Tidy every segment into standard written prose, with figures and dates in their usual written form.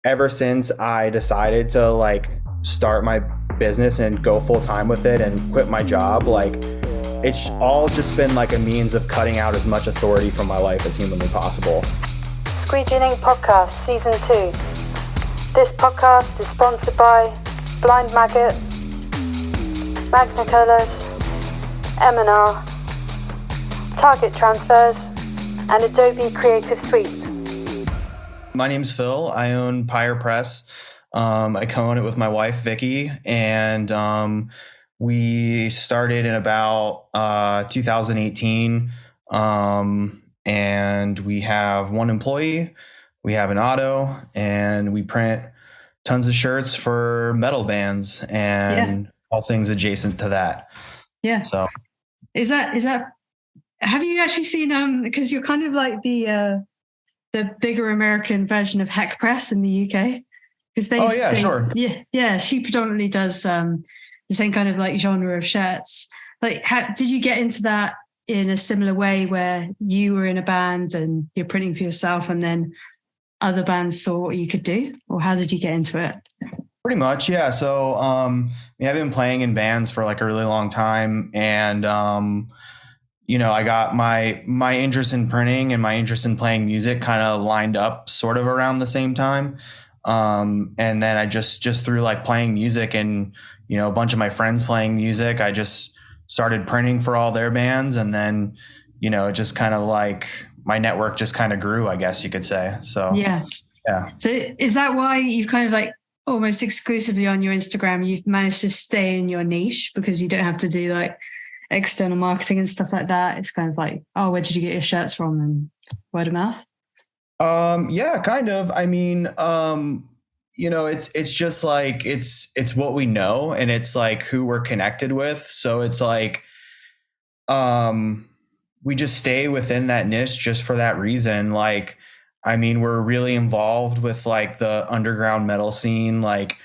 ever since I decided to like start my business and go full time with it and quit my job, like it's all just been like a means of cutting out as much authority from my life as humanly possible. Squeegee Podcast Season 2. This podcast is sponsored by Blind Maggot, Magna Colours, M&R, Target Transfers, and Adobe Creative Suite. My name's Phil. I own Pyre Press. I co-own it with my wife, Vicky, and we started in about 2018, and we have one employee, we have an auto, and we print tons of shirts for metal bands and all things adjacent to that. Yeah. So is that have you actually seen because you're kind of like the bigger American version of Heck Press in the UK? Because sure. Yeah, she predominantly does the same kind of like genre of shirts. Like, did you get into that in a similar way where you were in a band and you're printing for yourself and then other bands saw what you could do? Or how did you get into it? Pretty much, yeah. So I've been playing in bands for like a really long time, and I got my interest in printing and my interest in playing music kind of lined up sort of around the same time. And then I just through like playing music and, a bunch of my friends playing music, I just started printing for all their bands. And then, it just kind of like my network just kind of grew, I guess you could say. So, yeah. So is that why you've kind of like almost exclusively on your Instagram, you've managed to stay in your niche because you don't have to do like external marketing and stuff like that? It's kind of like, oh, where did you get your shirts from, and word of mouth? Yeah, kind of. I mean, it's just like, it's what we know, and it's like who we're connected with. So it's like, we just stay within that niche just for that reason. Like, I mean, we're really involved with like the underground metal scene. Like,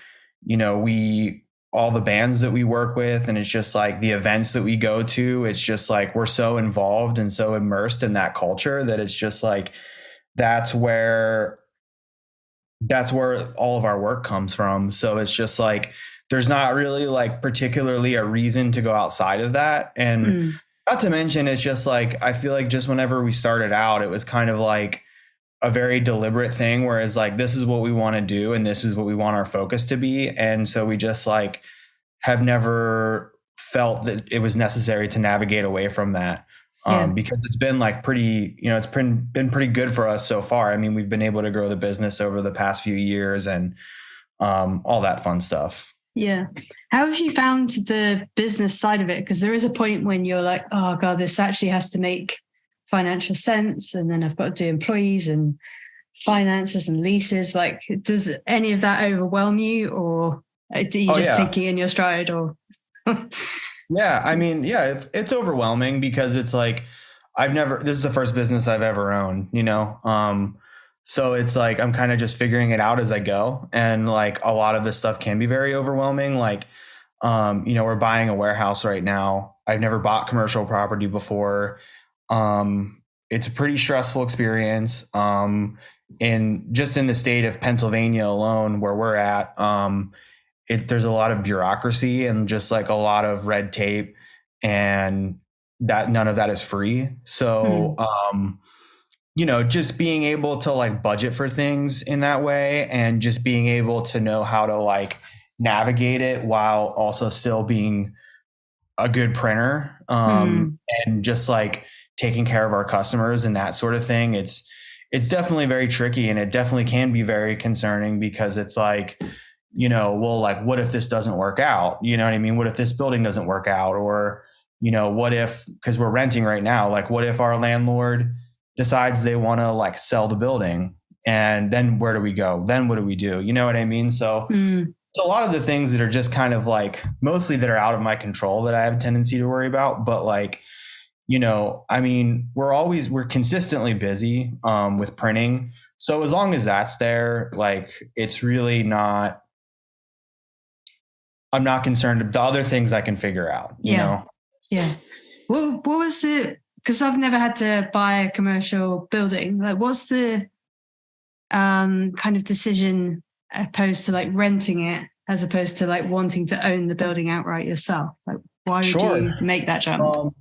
all the bands that we work with, and it's just like the events that we go to, it's just like we're so involved and so immersed in that culture that it's just like that's where all of our work comes from. So it's just like there's not really like particularly a reason to go outside of that. And not to mention, it's just like I feel like just whenever we started out, it was kind of like a very deliberate thing, whereas like this is what we want to do and this is what we want our focus to be. And so we just like have never felt that it was necessary to navigate away from that, because it's been like pretty, it's been pretty good for us so far. I mean, we've been able to grow the business over the past few years and all that fun stuff. Yeah. How have you found the business side of it? Because there is a point when you're like, oh God, this actually has to make financial sense, and then I've got to do employees and finances and leases. Like, does any of that overwhelm you, or do you just take it in your stride? Or yeah, I mean, it's overwhelming because it's like this is the first business I've ever owned, so it's like I'm kind of just figuring it out as I go, and like a lot of this stuff can be very overwhelming. Like we're buying a warehouse right now. I've never bought commercial property before. It's a pretty stressful experience. In the state of Pennsylvania alone, where we're at, there's a lot of bureaucracy and just like a lot of red tape, and that none of that is free. So, just being able to like budget for things in that way, and just being able to know how to like navigate it while also still being a good printer, and just like taking care of our customers and that sort of thing. It's definitely very tricky, and it definitely can be very concerning because it's like, well, like, what if this doesn't work out? You know what I mean? What if this building doesn't work out? Or, what if, because we're renting right now, like, what if our landlord decides they want to like sell the building, and then where do we go? Then what do we do? You know what I mean? So it's a lot of the things that are just kind of like mostly that are out of my control that I have a tendency to worry about. But like, I mean, we're consistently busy with printing. So as long as that's there, like, it's really not, I'm not concerned. The other things I can figure out, you know? Yeah. What was because I've never had to buy a commercial building. Like, what's the kind of decision opposed to like renting it as opposed to like wanting to own the building outright yourself? Like, why would you make that jump?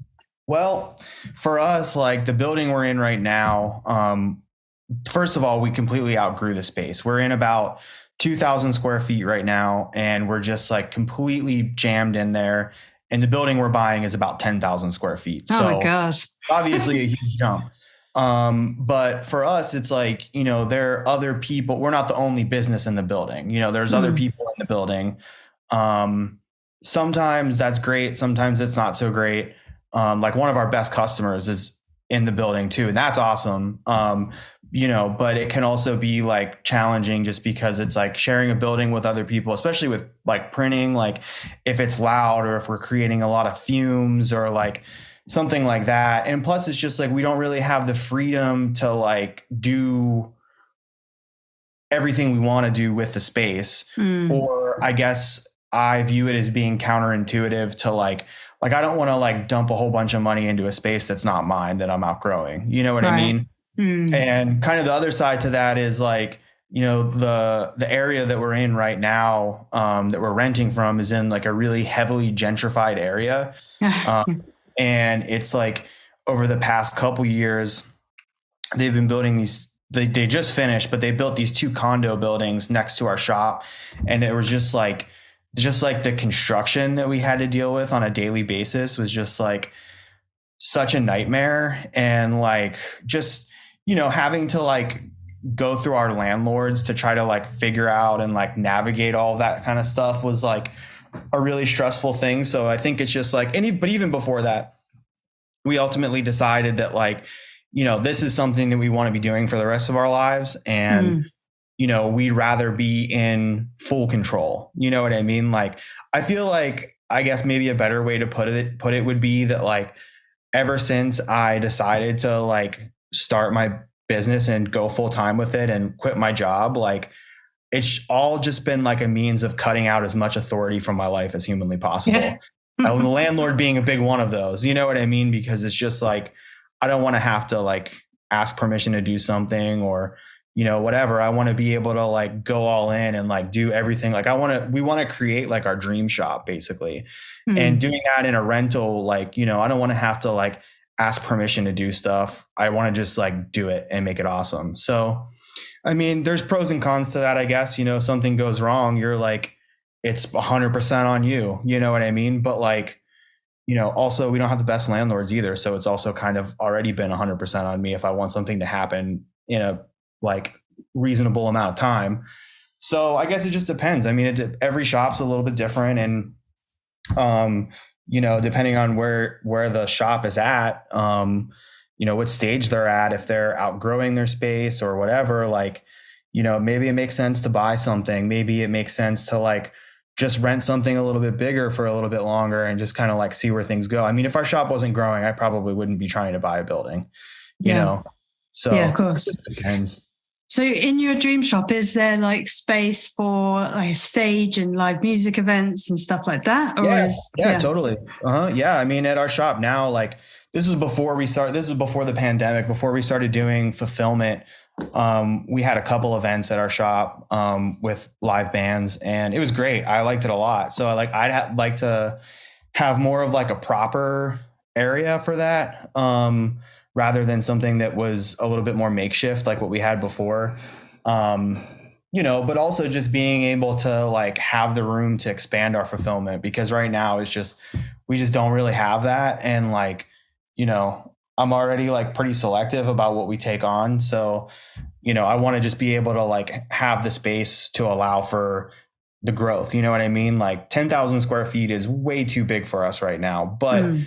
Well, for us, like the building we're in right now, first of all, we completely outgrew the space. We're in about 2,000 square feet right now, and we're just like completely jammed in there. And the building we're buying is about 10,000 square feet. Oh my gosh. Obviously a huge jump. But for us, it's like, there are other people. We're not the only business in the building. There's other people in the building. Sometimes that's great. Sometimes it's not so great. Like one of our best customers is in the building too, and that's awesome. But it can also be like challenging just because it's like sharing a building with other people, especially with like printing, like if it's loud or if we're creating a lot of fumes or like something like that. And plus it's just like, we don't really have the freedom to like do everything we want to do with the space. Or I guess I view it as being counterintuitive to like I don't want to like dump a whole bunch of money into a space that's not mine, that I'm outgrowing. You know what I mean? And kind of the other side to that is like, the area that we're in right now, that we're renting from is in like a really heavily gentrified area. And it's like over the past couple years, they've been building these, they just finished, but they built these 2 condo buildings next to our shop. And it was just like the construction that we had to deal with on a daily basis was just like such a nightmare. And like, just, having to like go through our landlords to try to like figure out and like navigate all of that kind of stuff was like a really stressful thing. So I think it's just like but even before that, we ultimately decided that like, this is something that we want to be doing for the rest of our lives. And, we'd rather be in full control. You know what I mean? Like, I feel like, I guess maybe a better way to put it would be that like, ever since I decided to like start my business and go full time with it and quit my job, like it's all just been like a means of cutting out as much authority from my life as humanly possible. Yeah. The landlord being a big one of those, you know what I mean? Because it's just like, I don't want to have to like ask permission to do something or, whatever. I want to be able to like go all in and like do everything. Like we want to create like our dream shop basically. And doing that in a rental, like, I don't want to have to like ask permission to do stuff. I want to just like do it and make it awesome. So, I mean, there's pros and cons to that, I guess. If something goes wrong, you're like, it's 100% on you. You know what I mean? But like, also we don't have the best landlords either. So it's also kind of already been 100% on me if I want something to happen in a like reasonable amount of time. So I guess it just depends. I mean, every shop's a little bit different. And, depending on where the shop is at, what stage they're at, if they're outgrowing their space or whatever, like, maybe it makes sense to buy something. Maybe it makes sense to like just rent something a little bit bigger for a little bit longer and just kind of like see where things go. I mean, if our shop wasn't growing, I probably wouldn't be trying to buy a building, So yeah, of course. It depends. So in your dream shop, is there like space for like a stage and live music events and stuff like that? Or Totally. Yeah. I mean, at our shop now, like this was before the pandemic, before we started doing Fulfilment. We had a couple events at our shop with live bands, and it was great. I liked it a lot. So I'd like to have more of like a proper area for that. Rather than something that was a little bit more makeshift, like what we had before, but also just being able to like have the room to expand our fulfillment, because right now we just don't really have that. And like, I'm already like pretty selective about what we take on. So, I want to just be able to like have the space to allow for the growth. You know what I mean? Like 10,000 square feet is way too big for us right now, but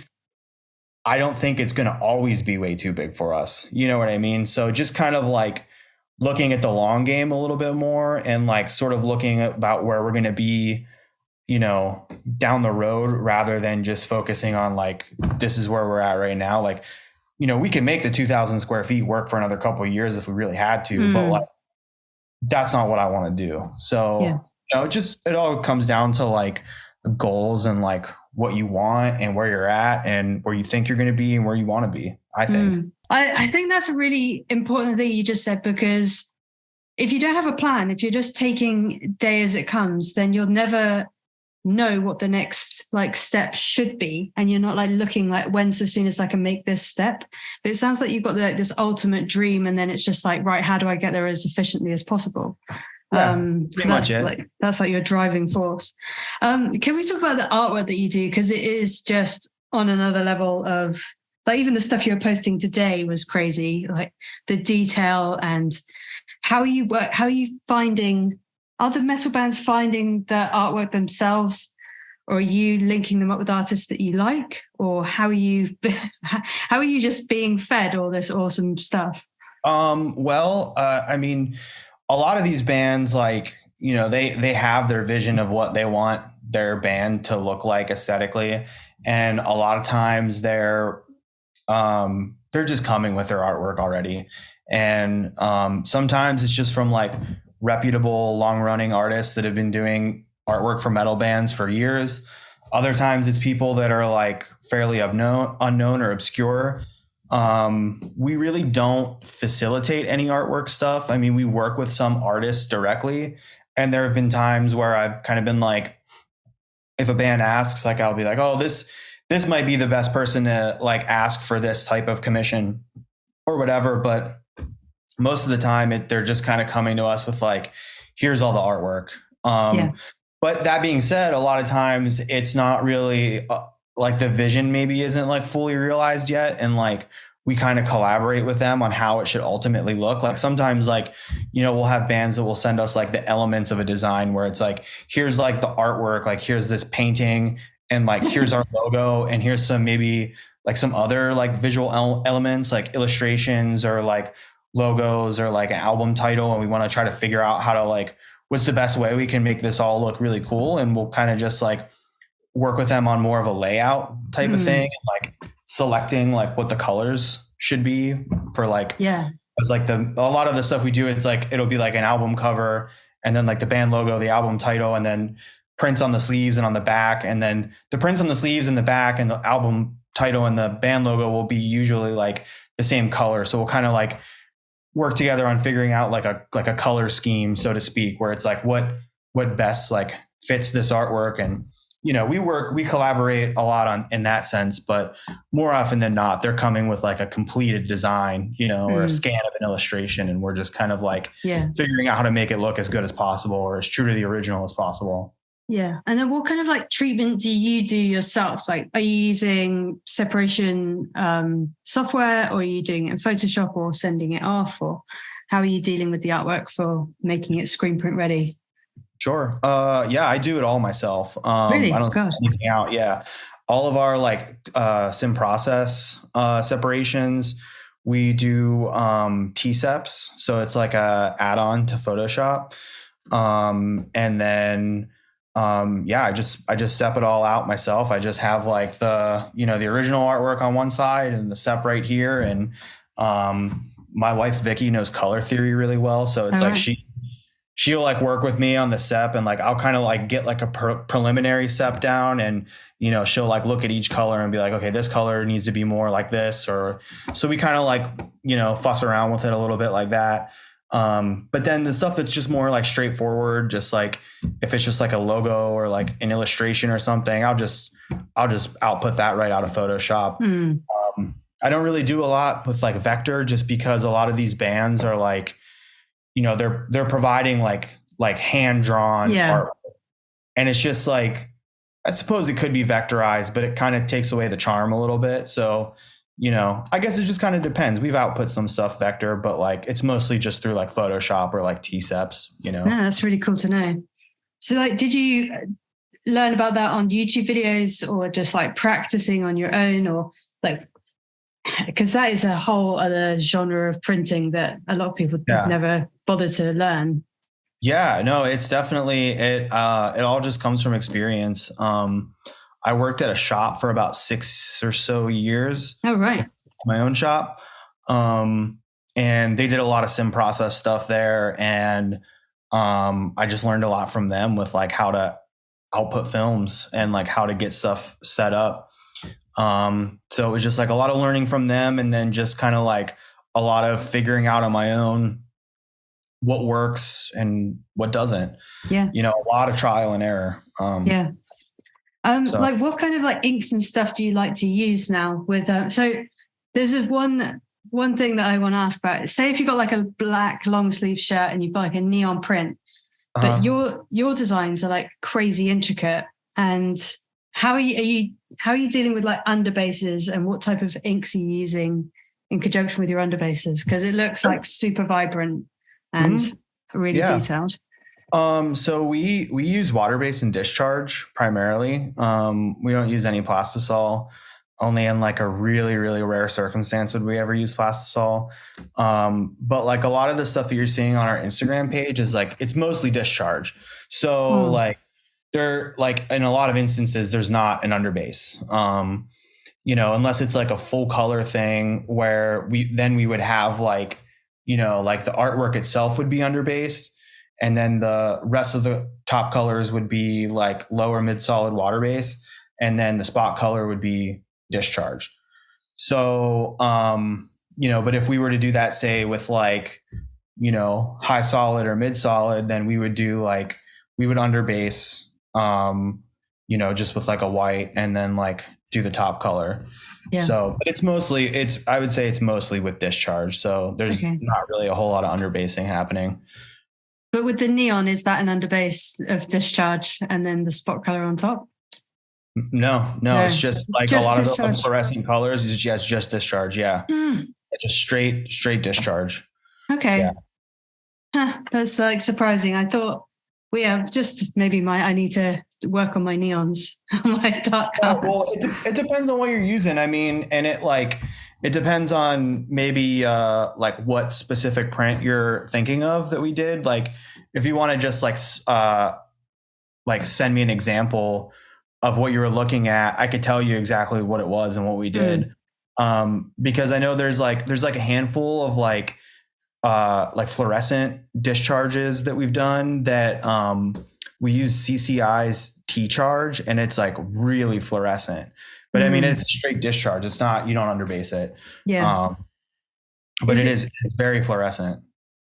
I don't think it's going to always be way too big for us. You know what I mean? So just kind of like looking at the long game a little bit more and like sort of looking about where we're going to be, down the road, rather than just focusing on like, this is where we're at right now. Like, we can make the 2,000 square feet work for another couple of years if we really had to, but like, that's not what I want to do. So, it all comes down to like the goals and like what you want and where you're at and where you think you're going to be and where you want to be, I think. I think that's a really important thing you just said, because if you don't have a plan, if you're just taking day as it comes, then you'll never know what the next like step should be. And you're not like looking like, when's the soonest I can make this step? But it sounds like you've got this ultimate dream. And then it's just like, right, how do I get there as efficiently as possible? Yeah, So that's like your driving force. Can we talk about the artwork that you do? Because it is just on another level of like, even the stuff you were posting today was crazy, like the detail and how you work. How are you finding, are the metal bands finding the artwork themselves, or are you linking them up with artists that you like, or how are you just being fed all this awesome stuff? I mean, a lot of these bands, like, you know, they have their vision of what they want their band to look like aesthetically. And a lot of times they're just coming with their artwork already. And sometimes it's just from like reputable long running artists that have been doing artwork for metal bands for years. Other times it's people that are like fairly unknown or obscure. We really don't facilitate any artwork stuff. I mean, we work with some artists directly, and there have been times where I've kind of been like, if a band asks, like, I'll be like, oh, this might be the best person to like ask for this type of commission or whatever. But most of the time they're just kind of coming to us with like, here's all the artwork. But that being said, a lot of times it's not really like the vision maybe isn't like fully realized yet. And like, we kind of collaborate with them on how it should ultimately look. Like sometimes like, you know, we'll have bands that will send us like the elements of a design where it's like, here's like the artwork, like here's this painting and like, here's our logo and here's some maybe like some other like visual elements, like illustrations or like logos or like an album title. And we want to try to figure out how to like, what's the best way we can make this all look really cool. And we'll kind of just like work with them on more of a layout type of thing, and like selecting like what the colors should be for like, it's like a lot of the stuff we do, it's like, it'll be like an album cover and then like the band logo, the album title, and then prints on the sleeves and on the back. And then the prints on the sleeves and the back and the album title and the band logo will be usually like the same color. So we'll kind of like work together on figuring out like a color scheme, so to speak, where it's like what best like fits this artwork. And, you know, we collaborate a lot in that sense, but more often than not, they're coming with like a completed design, you know, or a scan of an illustration. And we're just kind of like figuring out how to make it look as good as possible or as true to the original as possible. Yeah. And then what kind of like treatment do you do yourself? Like, are you using separation software, or are you doing it in Photoshop or sending it off, or how are you dealing with the artwork for making it screen print ready? Sure. I do it all myself. Really? I don't send anything out. Yeah. All of our like sim process separations, we do T-Seps. So it's like a add-on to Photoshop. And then I just step it all out myself. I just have like the original artwork on one side and the sep right here. And my wife, Vicky, knows color theory really well. So it's she'll like work with me on the sep, and like, I'll kind of like get like a preliminary sep down, and, you know, she'll like look at each color and be like, okay, this color needs to be more like this. Or so we kind of like, you know, fuss around with it a little bit like that. But then the stuff that's just more like straightforward, just like if it's just like a logo or like an illustration or something, I'll just output that right out of Photoshop. I don't really do a lot with like vector, just because a lot of these bands are like, you know, they're providing like hand drawn art, and it's just like, I suppose it could be vectorized, but it kind of takes away the charm a little bit. So, you know, I guess it just kind of depends. We've output some stuff vector, but like it's mostly just through like Photoshop or like T-Seps, you know. No, that's really cool to know. So like, did you learn about that on YouTube videos, or just like practicing on your own, or like, because that is a whole other genre of printing that a lot of people never bother to learn. Yeah, no, it's definitely, it all just comes from experience. I worked at a shop for about 6 or so years. Oh, right. My own shop. And they did a lot of sim process stuff there. And I just learned a lot from them with like how to output films and like how to get stuff set up. So it was just like a lot of learning from them, and then just kind of like a lot of figuring out on my own what works and what doesn't. Yeah. You know, a lot of trial and error. Yeah. Like what kind of like inks and stuff do you like to use now with, so there's one thing that I want to ask about. Say if you've got like a black long sleeve shirt and you've got like a neon print, but your designs are like crazy intricate. And how are you dealing with like underbases, and what type of inks are you using in conjunction with your underbases? Because it looks like super vibrant and really detailed. So we use Waterbased and Discharge primarily. We don't use any plastisol. Only in like a really, really rare circumstance would we ever use plastisol. But like a lot of the stuff that you're seeing on our Instagram page is like, it's mostly Discharge. So like there, like in a lot of instances, there's not an underbase. You know, unless it's like a full color thing where we would have like, you know, like the artwork itself would be underbased. And then the rest of the top colors would be like lower mid-solid water base. And then the spot color would be Discharge. So, you know, but if we were to do that, say with like, you know, high solid or mid-solid, then we would underbase, you know, just with like a white and then like do the top color. Yeah. So, but I would say it's mostly with Discharge. So there's not really a whole lot of underbasing happening. But with the neon, is that an underbase of Discharge and then the spot color on top? No, it's just like a lot Discharge. Of the fluorescent colors is just Discharge. Yeah. Just straight Discharge. Okay. Yeah. Huh, that's like surprising. I thought I need to work on my neons, my dark colors. Well, it depends on what you're using. I mean, and it depends on maybe like what specific print you're thinking of that we did. Like if you want to just like send me an example of what you were looking at, I could tell you exactly what it was and what we did. Because I know there's like a handful of like fluorescent discharges that we've done that we use CCI's T-charge, and it's like really fluorescent. But I mean, it's a straight discharge. It's not, you don't underbase it. Yeah. But it's very fluorescent.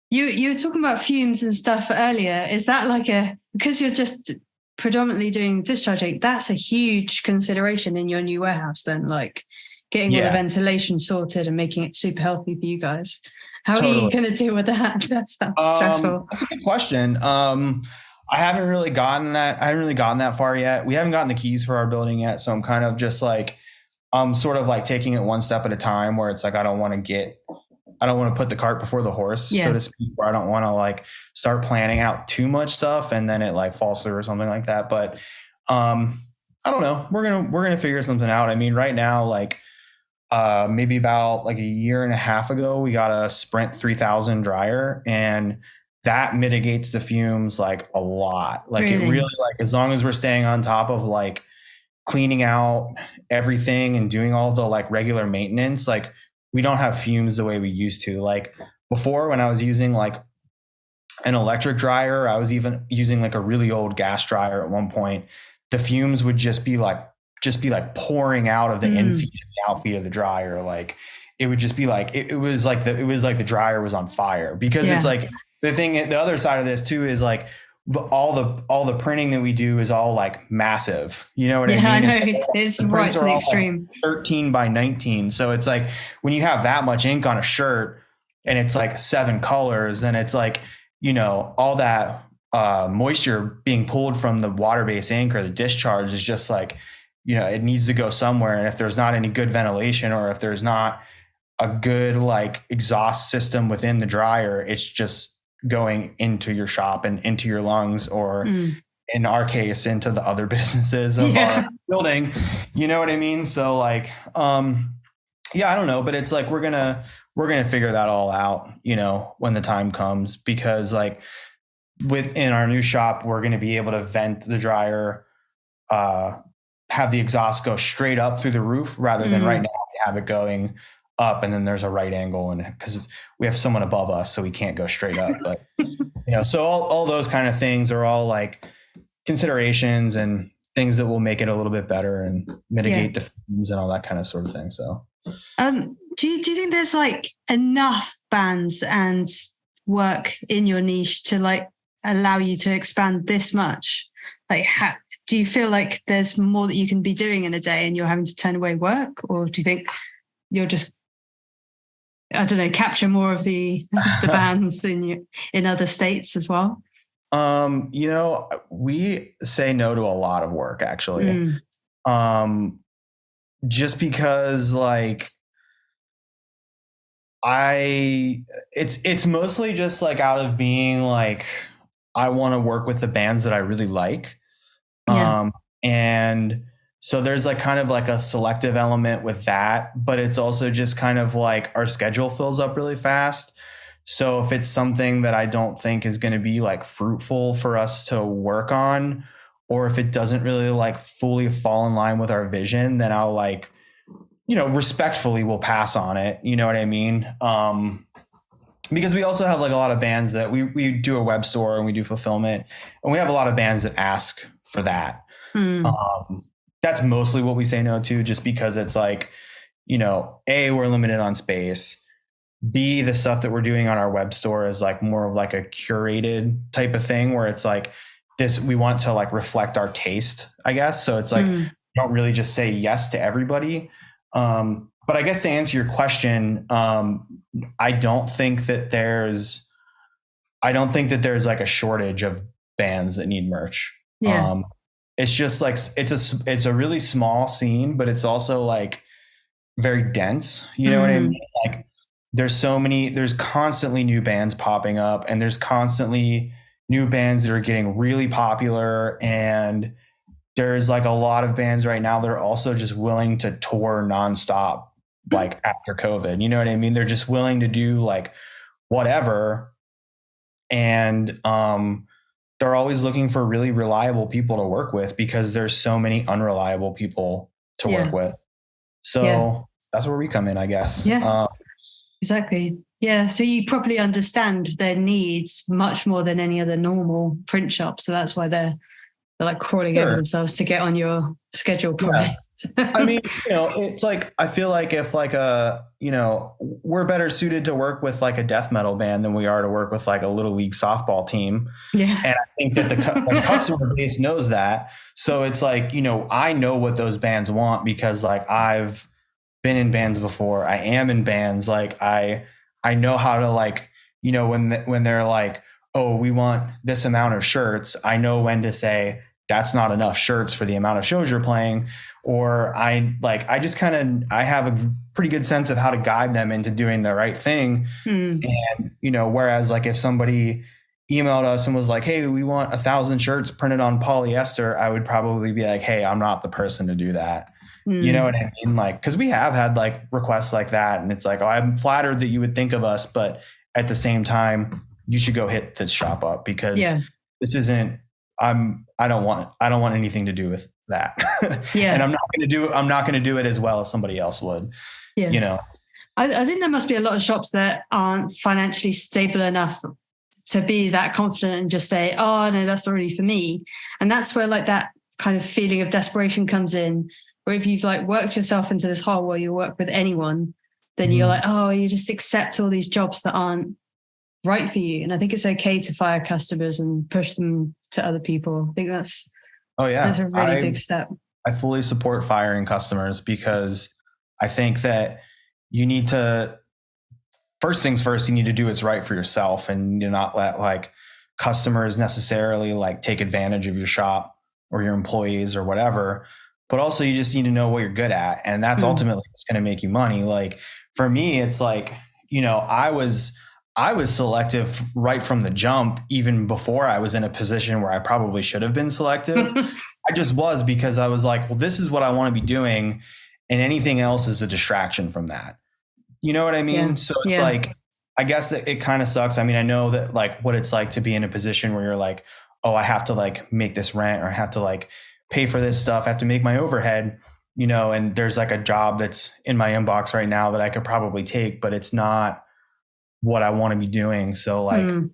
You were talking about fumes and stuff earlier. Is that like because you're just predominantly doing discharge ink, that's a huge consideration in your new warehouse then, like getting all the ventilation sorted and making it super healthy for you guys. How are you going to deal with that? That sounds stressful. That's a good question. I haven't really gotten that far yet. We haven't gotten the keys for our building yet. So I'm kind of just like, I'm sort of like taking it one step at a time, where it's like, I don't want to put the cart before the horse, so to speak, where I don't want to like start planning out too much stuff and then it like falls through or something like that. But I don't know. We're going to figure something out. I mean, right now, like maybe about like a year and a half ago, we got a Sprint 3000 dryer, and that mitigates the fumes like a lot. Like It really, like, as long as we're staying on top of like cleaning out everything and doing all the like regular maintenance, like we don't have fumes the way we used to. Like before, when I was using like an electric dryer, I was even using like a really old gas dryer at one point. The fumes would just be like pouring out of the infeed and the outfeed of the dryer. Like it would just be like, it was like the dryer was on fire, because it's like the other side of this too is like all the printing that we do is all like massive. You know what I mean? I know. It's right to the extreme. Like 13 by 19. So it's like when you have that much ink on a shirt and it's like 7 colors, then it's like, you know, all that moisture being pulled from the water-based ink or the discharge is just like, you know, it needs to go somewhere. And if there's not any good ventilation, or if there's not a good like exhaust system within the dryer, it's just going into your shop and into your lungs, or in our case, into the other businesses of our building. You know what I mean? So like, I don't know, but it's like, we're going to figure that all out, you know, when the time comes, because like within our new shop, we're going to be able to vent the dryer, have the exhaust go straight up through the roof, rather than right now we have it going up and then there's a right angle, and because we have someone above us, so we can't go straight up. But you know, so all those kind of things are all like considerations and things that will make it a little bit better and mitigate the fumes and all that kind of sort of thing. So do you think there's like enough bands and work in your niche to like allow you to expand this much? Like, do you feel like there's more that you can be doing in a day and you're having to turn away work? Or do you think you're just, I don't know, capture more of the bands in other states as well? You know, we say no to a lot of work actually. Just because like it's mostly just like out of being like, I want to work with the bands that I really like. And so there's like kind of like a selective element with that, but it's also just kind of like our schedule fills up really fast. So if it's something that I don't think is going to be like fruitful for us to work on, or if it doesn't really like fully fall in line with our vision, then I'll like, you know, respectfully will pass on it. You know what I mean? Because we also have like a lot of bands that we do a web store and we do fulfillment, and we have a lot of bands that ask for that. That's mostly what we say no to, just because it's like, you know, A, we're limited on space. B, the stuff that we're doing on our web store is like more of like a curated type of thing where it's like this, we want to like reflect our taste, I guess. So it's like, don't really just say yes to everybody. But I guess to answer your question, I don't think that there's like a shortage of bands that need merch. It's just like, it's a really small scene, but it's also like very dense. You know what I mean? Like there's constantly new bands popping up, and there's constantly new bands that are getting really popular. And there's like a lot of bands right now that are also just willing to tour nonstop, like after COVID, you know what I mean? They're just willing to do like whatever. And, they're always looking for really reliable people to work with because there's so many unreliable people to work with. So that's where we come in, I guess. Exactly. Yeah. So you probably understand their needs much more than any other normal print shop. So that's why they're like crawling over themselves to get on your schedule. Probably. I mean, you know, it's like, I feel like if like we're better suited to work with like a death metal band than we are to work with like a little league softball team. And I think that the customer base knows that. So it's like, you know, I know what those bands want because like I've been in bands before. I am in bands. Like I know how to like, you know, when they're like, oh, we want this amount of shirts, I know when to say, that's not enough shirts for the amount of shows you're playing. Or I have a pretty good sense of how to guide them into doing the right thing. And, you know, whereas like if somebody emailed us and was like, hey, we want 1,000 shirts printed on polyester, I would probably be like, hey, I'm not the person to do that. You know what I mean? Like, cause we have had like requests like that. And it's like, oh, I'm flattered that you would think of us, but at the same time, you should go hit this shop up because this isn't, I don't want anything to do with that. And I'm not going to do it as well as somebody else would, you know? I think there must be a lot of shops that aren't financially stable enough to be that confident and just say, oh no, that's not really for me. And that's where like that kind of feeling of desperation comes in, where if you've like worked yourself into this hole where you work with anyone, then you're like, oh, you just accept all these jobs that aren't right for you. And I think it's okay to fire customers and push them to other people. I think that's a really big step. I fully support firing customers because I think that you need to, first things first, you need to do what's right for yourself and do not let like customers necessarily like take advantage of your shop or your employees or whatever. But also you just need to know what you're good at. And that's ultimately what's going to make you money. Like for me, it's like, you know, I was selective right from the jump, even before I was in a position where I probably should have been selective. I just was, because I was like, well, this is what I want to be doing. And anything else is a distraction from that. You know what I mean? So it's like, I guess it kind of sucks. I mean, I know that like what it's like to be in a position where you're like, oh, I have to like make this rent, or I have to like pay for this stuff. I have to make my overhead, you know, and there's like a job that's in my inbox right now that I could probably take, but it's not what I want to be doing. So like,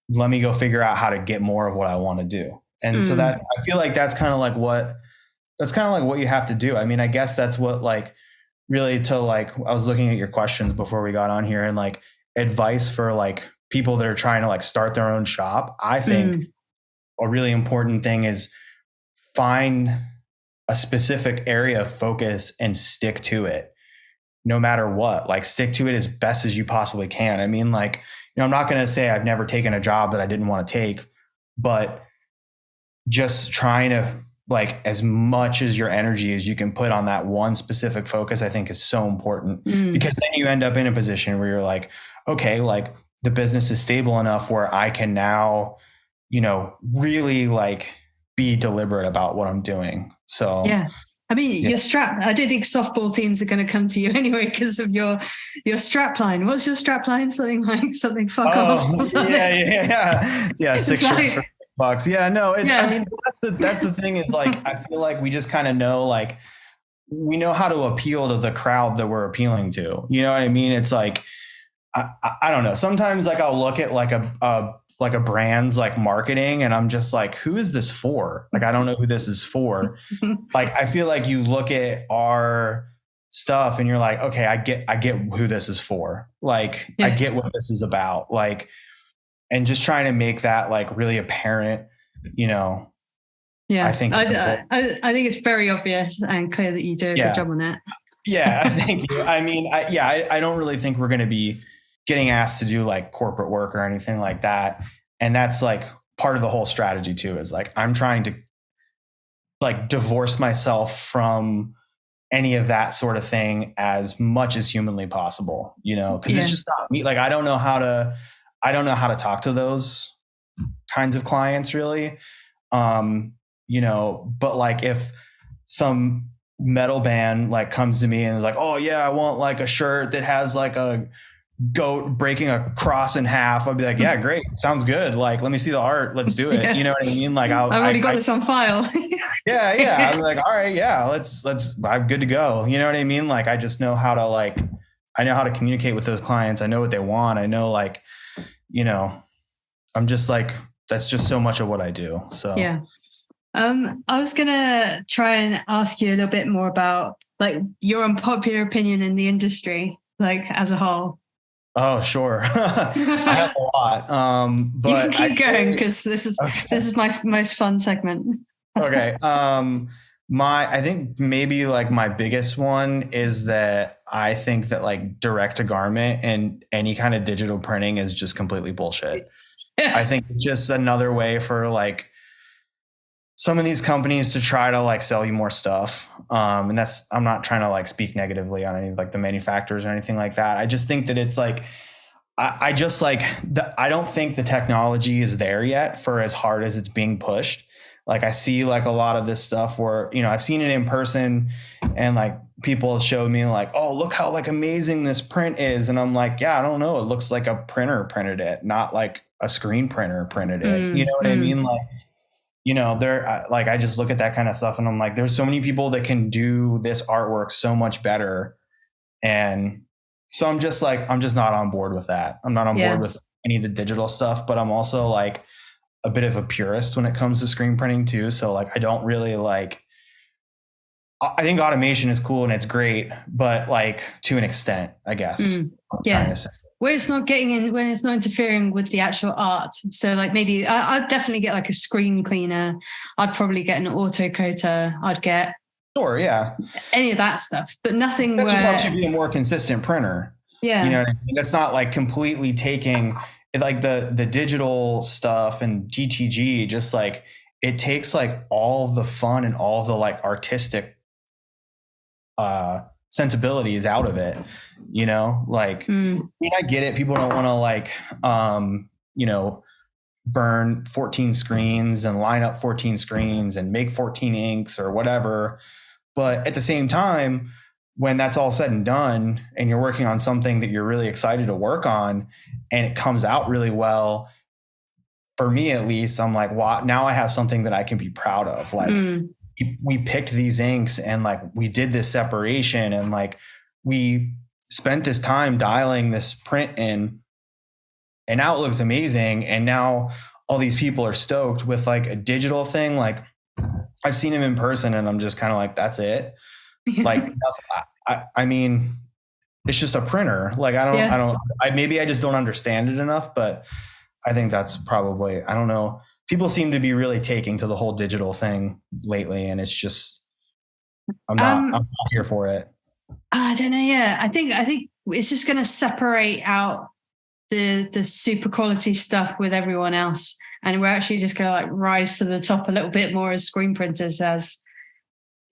let me go figure out how to get more of what I want to do. And so that, I feel like that's kind of like what you have to do. I mean, I guess that's what like really to like, I was looking at your questions before we got on here, and like advice for like people that are trying to like start their own shop, I think a really important thing is find a specific area of focus and stick to it no matter what. Like stick to it as best as you possibly can. I mean, like, I'm not going to say I've never taken a job that I didn't want to take, but just trying to like as much as your energy as you can put on that one specific focus, I think is so important because then you end up in a position where you're like, okay, like the business is stable enough where I can now, really like be deliberate about what I'm doing. So yeah. I mean, your strap, I don't think softball teams are going to come to you anyway because of your strap line. What's your strap line? Something fuck off or something? Yeah. $6 shirts for $6. Yeah, no, I mean, that's the thing is like, I feel like we just kind of know, like, we know how to appeal to the crowd that we're appealing to. You know what I mean? It's like, I don't know. Sometimes like I'll look at like a brand's like marketing and I'm just like, who is this for? Like, I don't know who this is for. Like, I feel like you look at our stuff and you're like, okay, I get who this is for. Like, I get what this is about. Like, and just trying to make that like really apparent, Yeah. I think it's very obvious and clear that you do a good job on it. Yeah. Thank you. I mean, I don't really think we're going to be getting asked to do like corporate work or anything like that. And that's like part of the whole strategy too, is like, I'm trying to like divorce myself from any of that sort of thing as much as humanly possible, cause it's just not me. Like, I don't know how to talk to those kinds of clients really. But like if some metal band like comes to me and is like, oh yeah, I want like a shirt that has like a goat breaking a cross in half, I'll be like, yeah, great, sounds good, like let me see the art, let's do it. You know what I mean? Like I've already got this on file. yeah I'm like, all right, yeah, let's I'm good to go. You know what I mean? Like I just know how to I know how to communicate with those clients. I know what they want. I know I'm just like, that's just so much of what I do. So yeah. I was gonna try and ask you a little bit more about like your unpopular opinion in the industry, like as a whole. Oh, sure. I have a lot. But you can keep going because this is my most fun segment. Okay. I think maybe like my biggest one is that I think that like direct to garment and any kind of digital printing is just completely bullshit. Yeah. I think it's just another way for like some of these companies to try to like sell you more stuff. And I'm not trying to like speak negatively on any like the manufacturers or anything like that. I just think that it's like, I don't think the technology is there yet for as hard as it's being pushed. Like I see like a lot of this stuff where, I've seen it in person and like people show me like, oh, look how like amazing this print is. And I'm like, yeah, I don't know. It looks like a printer printed it, not like a screen printer printed it. You know what I mean? Like, I just look at that kind of stuff and I'm like, there's so many people that can do this artwork so much better. And so I'm just not on board with that. I'm not on board with any of the digital stuff, but I'm also like a bit of a purist when it comes to screen printing too. So like, I don't really I think automation is cool and it's great, but like to an extent, I guess. Where it's not when it's not interfering with the actual art. So like maybe I'd definitely get like a screen cleaner. I'd probably get an autocoater. I'd get any of that stuff, but nothing that just helps you be a more consistent printer. Yeah. You know what I mean? That's not like completely taking like the digital stuff and DTG, just like it takes like all the fun and all the like artistic sensibilities out of it, like, I mean, I get it. People don't want to like, burn 14 screens and line up 14 screens and make 14 inks or whatever. But at the same time, when that's all said and done and you're working on something that you're really excited to work on and it comes out really well, for me, at least, I'm like, wow, now I have something that I can be proud of. Like, we picked these inks and like we did this separation and like we spent this time dialing this print in and now it looks amazing. And now all these people are stoked with like a digital thing. Like I've seen him in person and I'm just kind of like, that's it. Like, I mean, it's just a printer. Like, maybe I just don't understand it enough, but I think that's probably, I don't know. People seem to be really taking to the whole digital thing lately. And it's just, I'm not here for it. I don't know. Yeah. I think it's just going to separate out the super quality stuff with everyone else. And we're actually just going to like rise to the top a little bit more as screen printers, as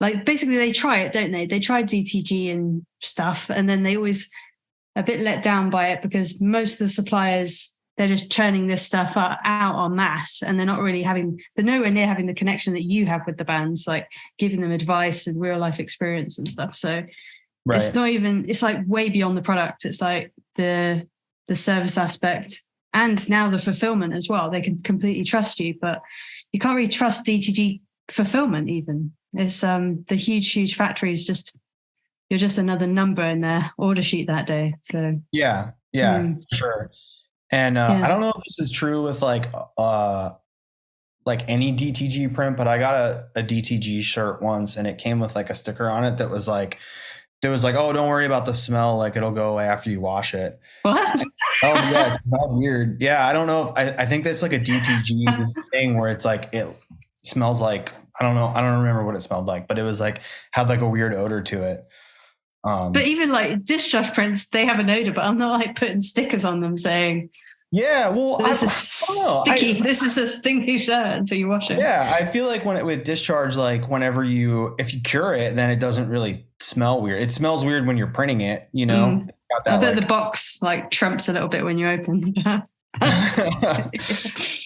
like basically they try it, don't they? They try DTG and stuff, and then they always a bit let down by it because most of the suppliers, they're just churning this stuff out en masse, and they're nowhere near having the connection that you have with the bands, like giving them advice and real life experience and stuff. So It's not even, it's like way beyond the product. It's like the service aspect and now the fulfillment as well. They can completely trust you, but you can't really trust DTG fulfillment even. It's the huge factories, you're just another number in their order sheet that day. So yeah, sure. And I don't know if this is true with like any DTG print, but I got a DTG shirt once and it came with like a sticker on it that was like, oh, don't worry about the smell. Like it'll go away after you wash it. What? Oh yeah, it's not weird. Yeah, I don't know if I think that's like a DTG thing where it's like it smells like, I don't know. I don't remember what it smelled like, but it was like had like a weird odor to it. But even like discharge prints, they have an odor, but I'm not like putting stickers on them saying, yeah, well, this is sticky. This is a stinky shirt until you wash it. Yeah, I feel like with discharge, like if you cure it, then it doesn't really smell weird. It smells weird when you're printing it, you know. I bet the box like trumps a little bit when you open.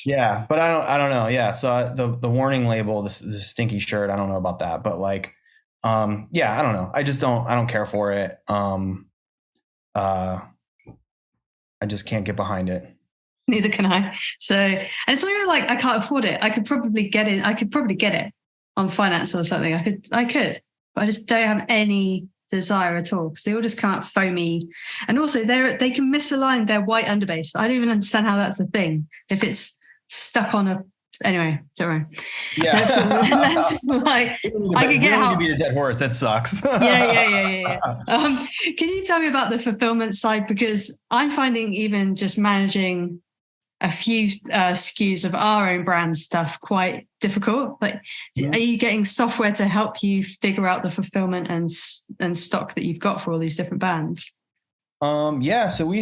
Yeah, but I don't know. Yeah, so the warning label, this stinky shirt, I don't know about that, but like, yeah, I don't know. I don't care for it. I just can't get behind it. Neither can I. So, and it's not even like I can't afford it. I could probably get it on finance or something. I could, but I just don't have any desire at all because they all just come out foamy. And also they can misalign their white underbase. I don't even understand how that's a thing. If it's stuck on anyway, sorry. Yeah. That's like, I could get how. To beat a dead horse. That sucks. Yeah. Can you tell me about the fulfillment side? Because I'm finding even just managing a few SKUs of our own brand stuff quite difficult. Like, Are you getting software to help you figure out the fulfillment and stock that you've got for all these different bands? Yeah. So we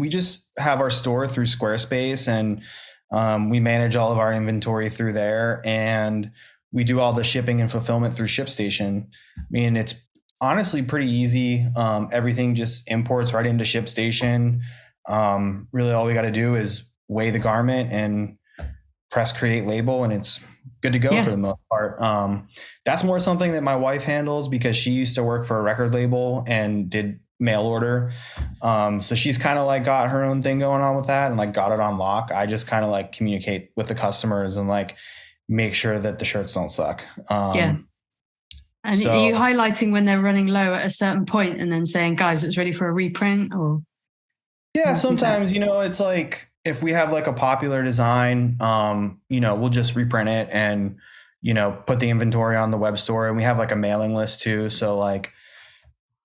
just have our store through Squarespace, and we manage all of our inventory through there, and we do all the shipping and fulfillment through ShipStation. I mean, it's honestly pretty easy. Everything just imports right into ShipStation. Really all we got to do is weigh the garment and press create label, and it's good to go for the most part. That's more something that my wife handles because she used to work for a record label and did mail order. So she's kind of like got her own thing going on with that and like got it on lock. I just kind of like communicate with the customers and like make sure that the shirts don't suck. And are you highlighting when they're running low at a certain point and then saying, guys, it's ready for a reprint? Or yeah, sometimes, it's like if we have like a popular design, we'll just reprint it and, put the inventory on the web store, and we have like a mailing list too. So like,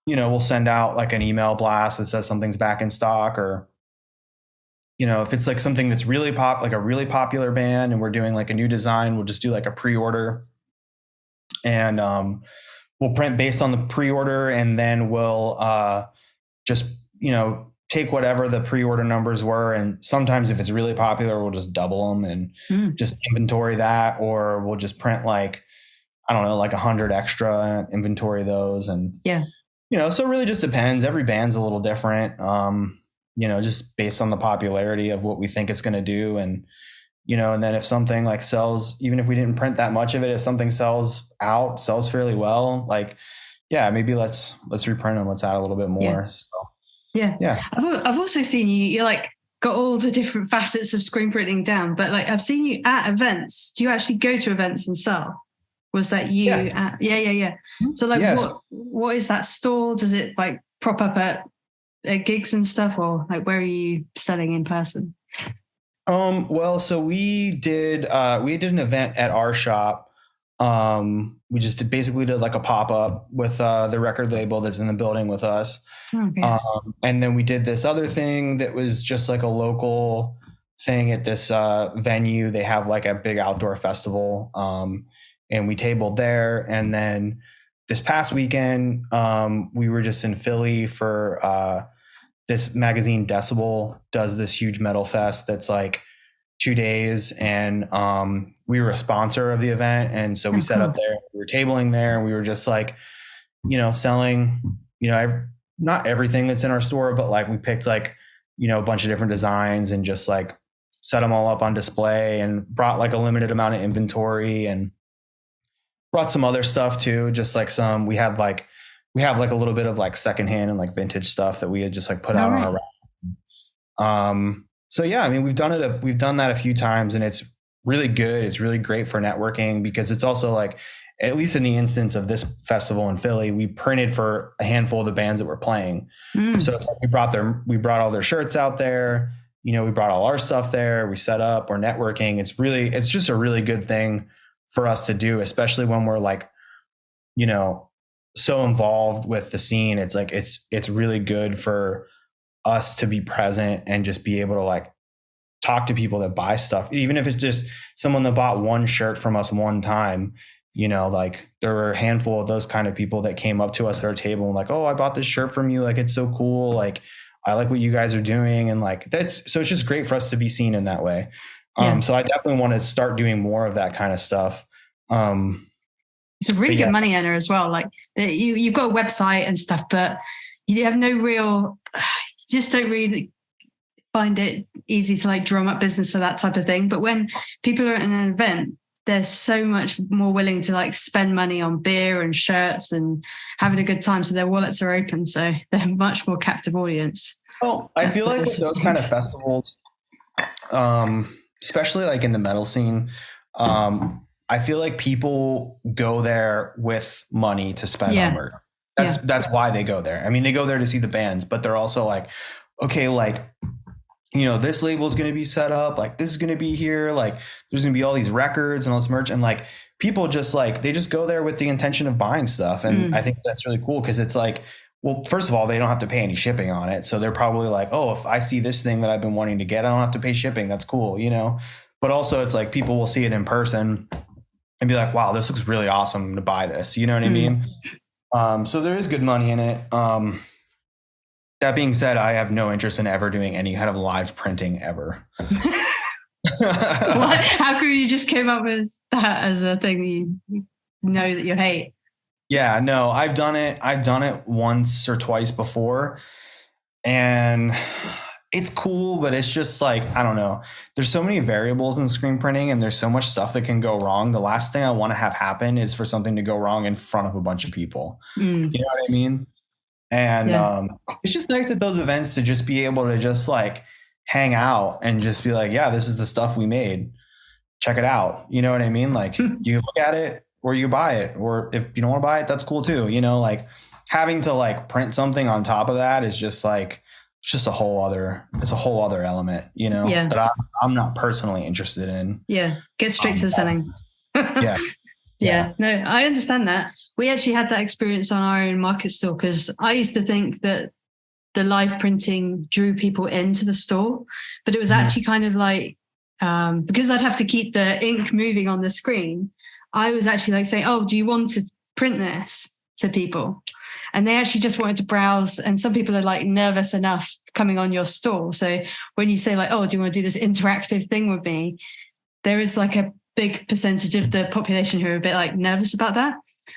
we'll send out like an email blast that says something's back in stock, or, if it's like something that's really like a really popular band and we're doing like a new design, we'll just do like a pre-order, and we'll print based on the pre-order, and then we'll just, take whatever the pre-order numbers were. And sometimes if it's really popular, we'll just double them and just inventory that, or we'll just print like, I don't know, like 100 extra, inventory those. And so it really just depends. Every band's a little different, just based on the popularity of what we think it's going to do. And, and then if something like sells, even if we didn't print that much of it, if something sells fairly well, like, maybe let's reprint them. Let's add a little bit more. Yeah. So, yeah. I've also seen you're like got all the different facets of screen printing down, but like I've seen you at events. Do you actually go to events and sell? Was that you? Yeah. So like, what is that store? Does it like prop up at gigs and stuff, or like where are you selling in person? Well, so we did an event at our shop We just basically did like a pop-up with the record label that's in the building with us. Okay. And then we did this other thing that was just like a local thing at this venue. They have like a big outdoor festival, and we tabled there. And then this past weekend, we were just in Philly for this magazine. Decibel does this huge metal fest that's like 2 days, and we were a sponsor of the event, and so we set up there. We were tabling there, and we were just like, selling, not everything that's in our store, but like we picked like, a bunch of different designs and just like set them all up on display, and brought like a limited amount of inventory, and brought some other stuff too. Just like we have like a little bit of like secondhand and like vintage stuff that we had just like put out on our rack. So yeah, I mean, we've done that a few times, and it's really good. It's really great for networking, because it's also like, at least in the instance of this festival in Philly, we printed for a handful of the bands that were playing. So it's like we brought all their shirts out there. We brought all our stuff there. We set up, we're networking. It's just a really good thing for us to do, especially when we're like, so involved with the scene. It's like, it's really good for us to be present and just be able to like talk to people that buy stuff, even if it's just someone that bought one shirt from us one time. Like there were a handful of those kind of people that came up to us at our table and like, oh, I bought this shirt from you. Like, it's so cool. Like, I like what you guys are doing. And like, so it's just great for us to be seen in that way. So I definitely want to start doing more of that kind of stuff. It's a really good money earner as well. Like you've got a website and stuff, but you have no real, you just don't really find it easy to like drum up business for that type of thing. But when people are at an event, they're so much more willing to like spend money on beer and shirts and having a good time. So their wallets are open. So they're a much more captive audience. Well, I feel like with those kind of festivals, especially like in the metal scene, I feel like people go there with money to spend on merch. That's why they go there. I mean, they go there to see the bands, but they're also like, okay, like, this label is going to be set up, like this is going to be here, like there's going to be all these records and all this merch, and like people just like, they just go there with the intention of buying stuff. And I think that's really cool, because it's like, well, first of all, they don't have to pay any shipping on it. So they're probably like, oh, if I see this thing that I've been wanting to get, I don't have to pay shipping. That's cool, But also it's like people will see it in person and be like, wow, this looks really awesome to buy this. You know what I mean? So there is good money in it. That being said, I have no interest in ever doing any kind of live printing ever. What? How come you just came up with that as a thing you know that you hate? Yeah, no, I've done it once or twice before, and it's cool, but it's just like, I don't know. There's so many variables in screen printing, and there's so much stuff that can go wrong. The last thing I want to have happen is for something to go wrong in front of a bunch of people. You know what I mean? And it's just nice at those events to just be able to just like hang out and just be like, yeah, this is the stuff we made. Check it out. You know what I mean? Like you look at it or you buy it, or if you don't want to buy it, that's cool too. Like having to like print something on top of that is just like, it's just a whole other element, that I'm not personally interested in. Yeah. Get straight to the selling. Yeah. Yeah, no, I understand that. We actually had that experience on our own market store, because I used to think that the live printing drew people into the store, but it was actually kind of like, because I'd have to keep the ink moving on the screen, I was actually like saying, oh, do you want to print this to people? And they actually just wanted to browse. And some people are like nervous enough coming on your store. So when you say like, oh, do you want to do this interactive thing with me? There is like a big percentage of the population who are a bit like nervous about that.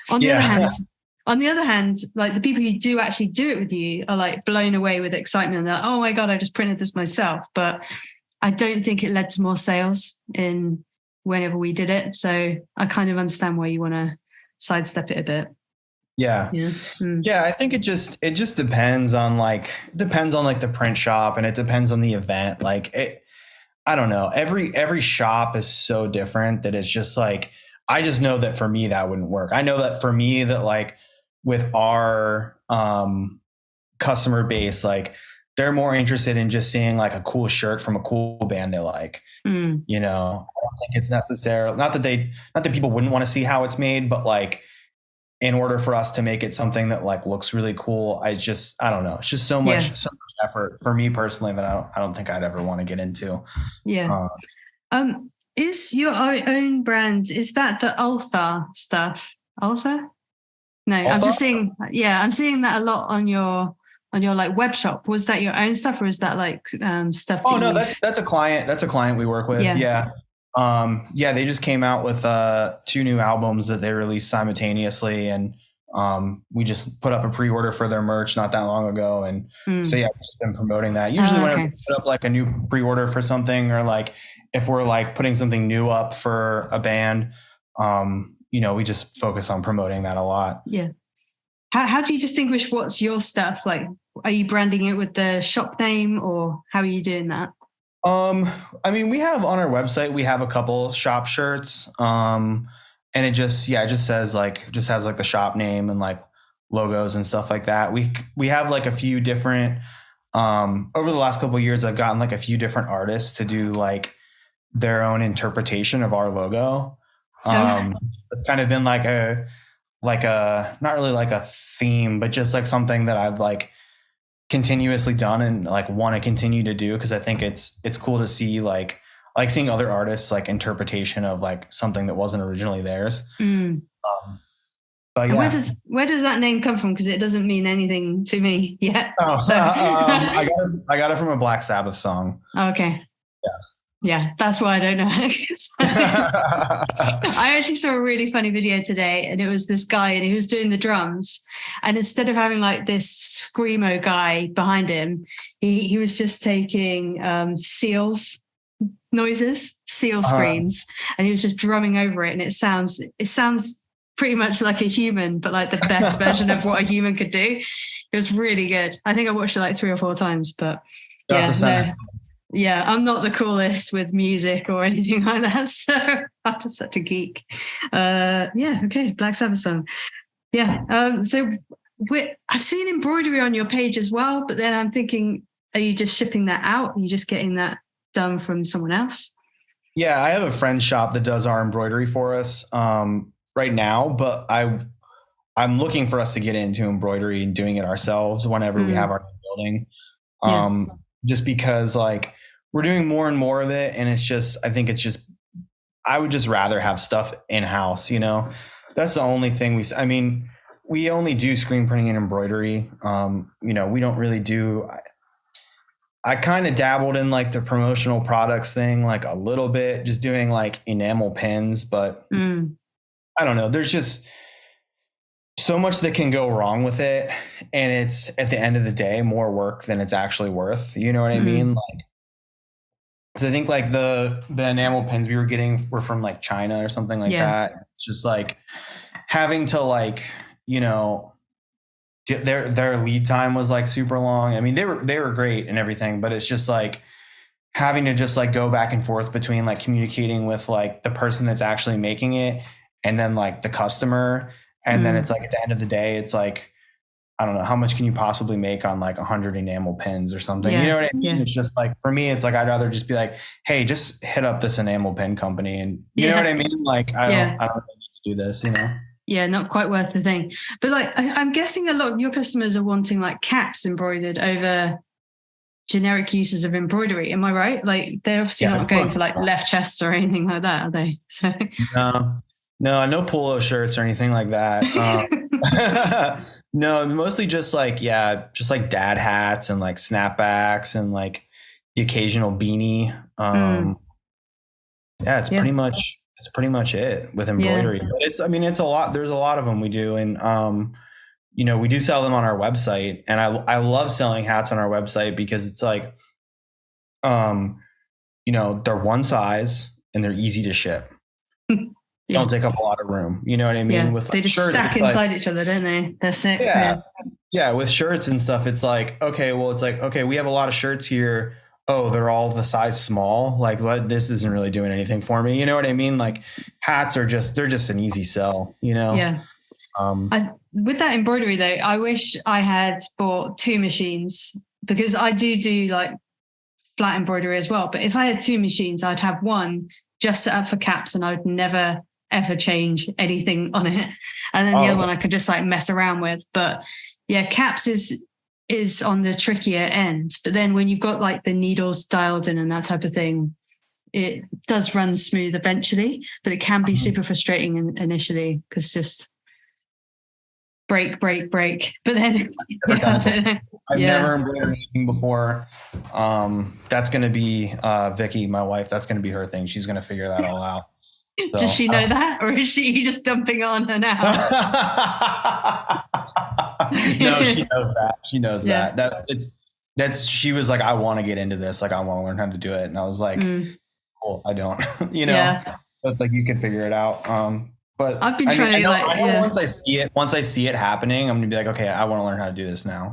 On the other hand, like the people who do actually do it with you are like blown away with excitement and they're like, oh my God, I just printed this myself. But I don't think it led to more sales in whenever we did it. So I kind of understand why you want to sidestep it a bit. Yeah. I think it just depends on the print shop, and it depends on the event. I don't know. Every shop is so different that it's just like, I just know that for me, that wouldn't work. I know that for me, that like with our customer base, like they're more interested in just seeing like a cool shirt from a cool band they like. You know, I don't think it's necessary. Not that people wouldn't want to see how it's made, but like in order for us to make it something that like looks really cool, I don't know. It's just so much effort for me personally that I don't think I'd ever want to get into. Yeah. Is your own brand, is that the Ultha stuff? Ultha? No, Ultha? I'm just seeing, I'm seeing that a lot on your like web shop. Was that your own stuff or is that like stuff? Oh no, that's a client. That's a client we work with. Yeah. They just came out with 2 new albums that they released simultaneously, and we just put up a pre-order for their merch not that long ago, and so we've just been promoting that. Usually whenever we put up like a new pre-order for something, or like if we're like putting something new up for a band, we just focus on promoting that a lot. Yeah. How do you distinguish what's your stuff? Like, are you branding it with the shop name, or how are you doing that? I mean, we have on our website, we have a couple shop shirts. And it just says like, just has like the shop name and like logos and stuff like that. We have like a few different, over the last couple of years, I've gotten like a few different artists to do like their own interpretation of our logo. It's kind of been like a, not really like a theme, but just like something that I've like continuously done and like want to continue to do, because I think it's cool to see like seeing other artists like interpretation of like something that wasn't originally theirs. But yeah. Where does that name come from? Because it doesn't mean anything to me yet. I got it from a Black Sabbath song. Okay. Yeah, that's why I don't know. I actually saw a really funny video today, and it was this guy, and he was doing the drums, and instead of having like this screamo guy behind him, he was just taking seals noises, seal screams, and he was just drumming over it, and it sounds pretty much like a human, but like the best version of what a human could do. It was really good. I think I watched it like 3 or 4 times, but I'm not the coolest with music or anything like that, so I'm just such a geek. Okay, Black Sabbath song. So I've seen embroidery on your page as well, but then I'm thinking, are you just shipping that out? Are you just getting that done from someone else? Yeah, I have a friend shop that does our embroidery for us right now, but I'm looking for us to get into embroidery and doing it ourselves whenever we have our building. Just because like we're doing more and more of it, and I would just rather have stuff in-house, That's the only thing we only do screen printing and embroidery. We don't really do, I kind of dabbled in like the promotional products thing, like a little bit, just doing like enamel pins, but I don't know. There's just so much that can go wrong with it. And it's at the end of the day, more work than it's actually worth. You know what I mean? Like, cause I think like the enamel pins we were getting were from like China or something like that. It's just like having to like, their lead time was like super long. I mean, they were great and everything, but it's just like having to just like go back and forth between like communicating with like the person that's actually making it and then like the customer. And then it's like at the end of the day, it's like, I don't know, how much can you possibly make on like 100 enamel pins or something? You know what I mean? It's just like, for me, it's like, I'd rather just be like, hey, just hit up this enamel pin company. And you know what I mean? Like, I don't really need to do this, Yeah, not quite worth the thing. But like, I'm guessing a lot of your customers are wanting like caps embroidered over generic uses of embroidery. Am I right? Like they're obviously not going for like left chests or anything like that, are they? So No polo shirts or anything like that. No, mostly just like dad hats and like snapbacks and like the occasional beanie. It's pretty much it with embroidery. But it's a lot. There's a lot of them we do. And, we do sell them on our website, and I love selling hats on our website because it's like, they're one size and they're easy to ship. Don't take up a lot of room. You know what I mean? Yeah. With like, they just stack inside each other, don't they? They're sick. Yeah. With shirts and stuff, it's like, okay, we have a lot of shirts here. Oh, they're all the size small. Like this isn't really doing anything for me. You know what I mean? Like hats they're just an easy sell, Yeah. With that embroidery though, I wish I had bought 2 machines because I do like flat embroidery as well. But if I had two machines, I'd have one just set up for caps and I would never ever change anything on it. And then the other one I could just like mess around with. But yeah, caps is on the trickier end. But then when you've got like the needles dialed in and that type of thing, it does run smooth eventually, but it can be super frustrating initially because just break. But then I've never embroidered anything before. That's going to be Vicky, my wife. That's going to be her thing. She's going to figure that all out. So, does she know that, or is she just dumping on her now? No, she knows that. She knows that. She was like, I want to get into this. Like, I want to learn how to do it. And I was like, cool, I don't, So it's like, you can figure it out. But I've been trying to once I see it happening, I'm gonna be like, okay, I want to learn how to do this now,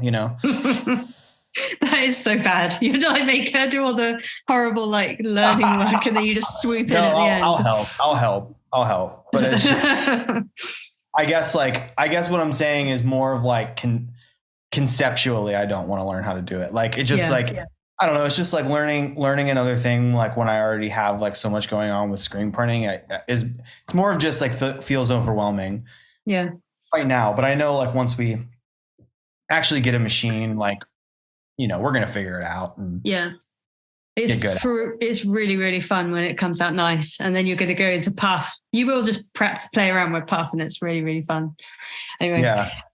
That is so bad. You have to like make her do all the horrible like learning work and then you just swoop in at the end. I'll help. But it's just, I guess what I'm saying is more of like conceptually, I don't want to learn how to do it. Like, it's just I don't know. It's just like learning another thing. Like when I already have like so much going on with screen printing, it's more of just like feels overwhelming. Yeah. Right now, but I know like once we actually get a machine, like we're gonna figure it out. And it's really, really fun when it comes out nice, and then you're gonna go into puff. You will just play around with puff, and it's really, really fun. Anyway,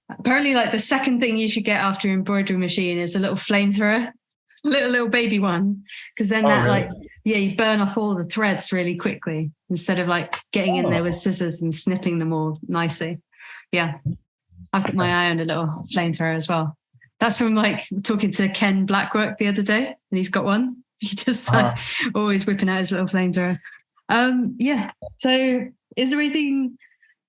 apparently, like the second thing you should get after your embroidery machine is a little flamethrower. Little baby one, because then you burn off all the threads really quickly instead of like getting in there with scissors and snipping them all nicely. Yeah, I put my eye on a little flamethrower as well. That's from like talking to Ken Blackwork the other day, and he's got one. He just always whipping out his little flamethrower. So is there anything?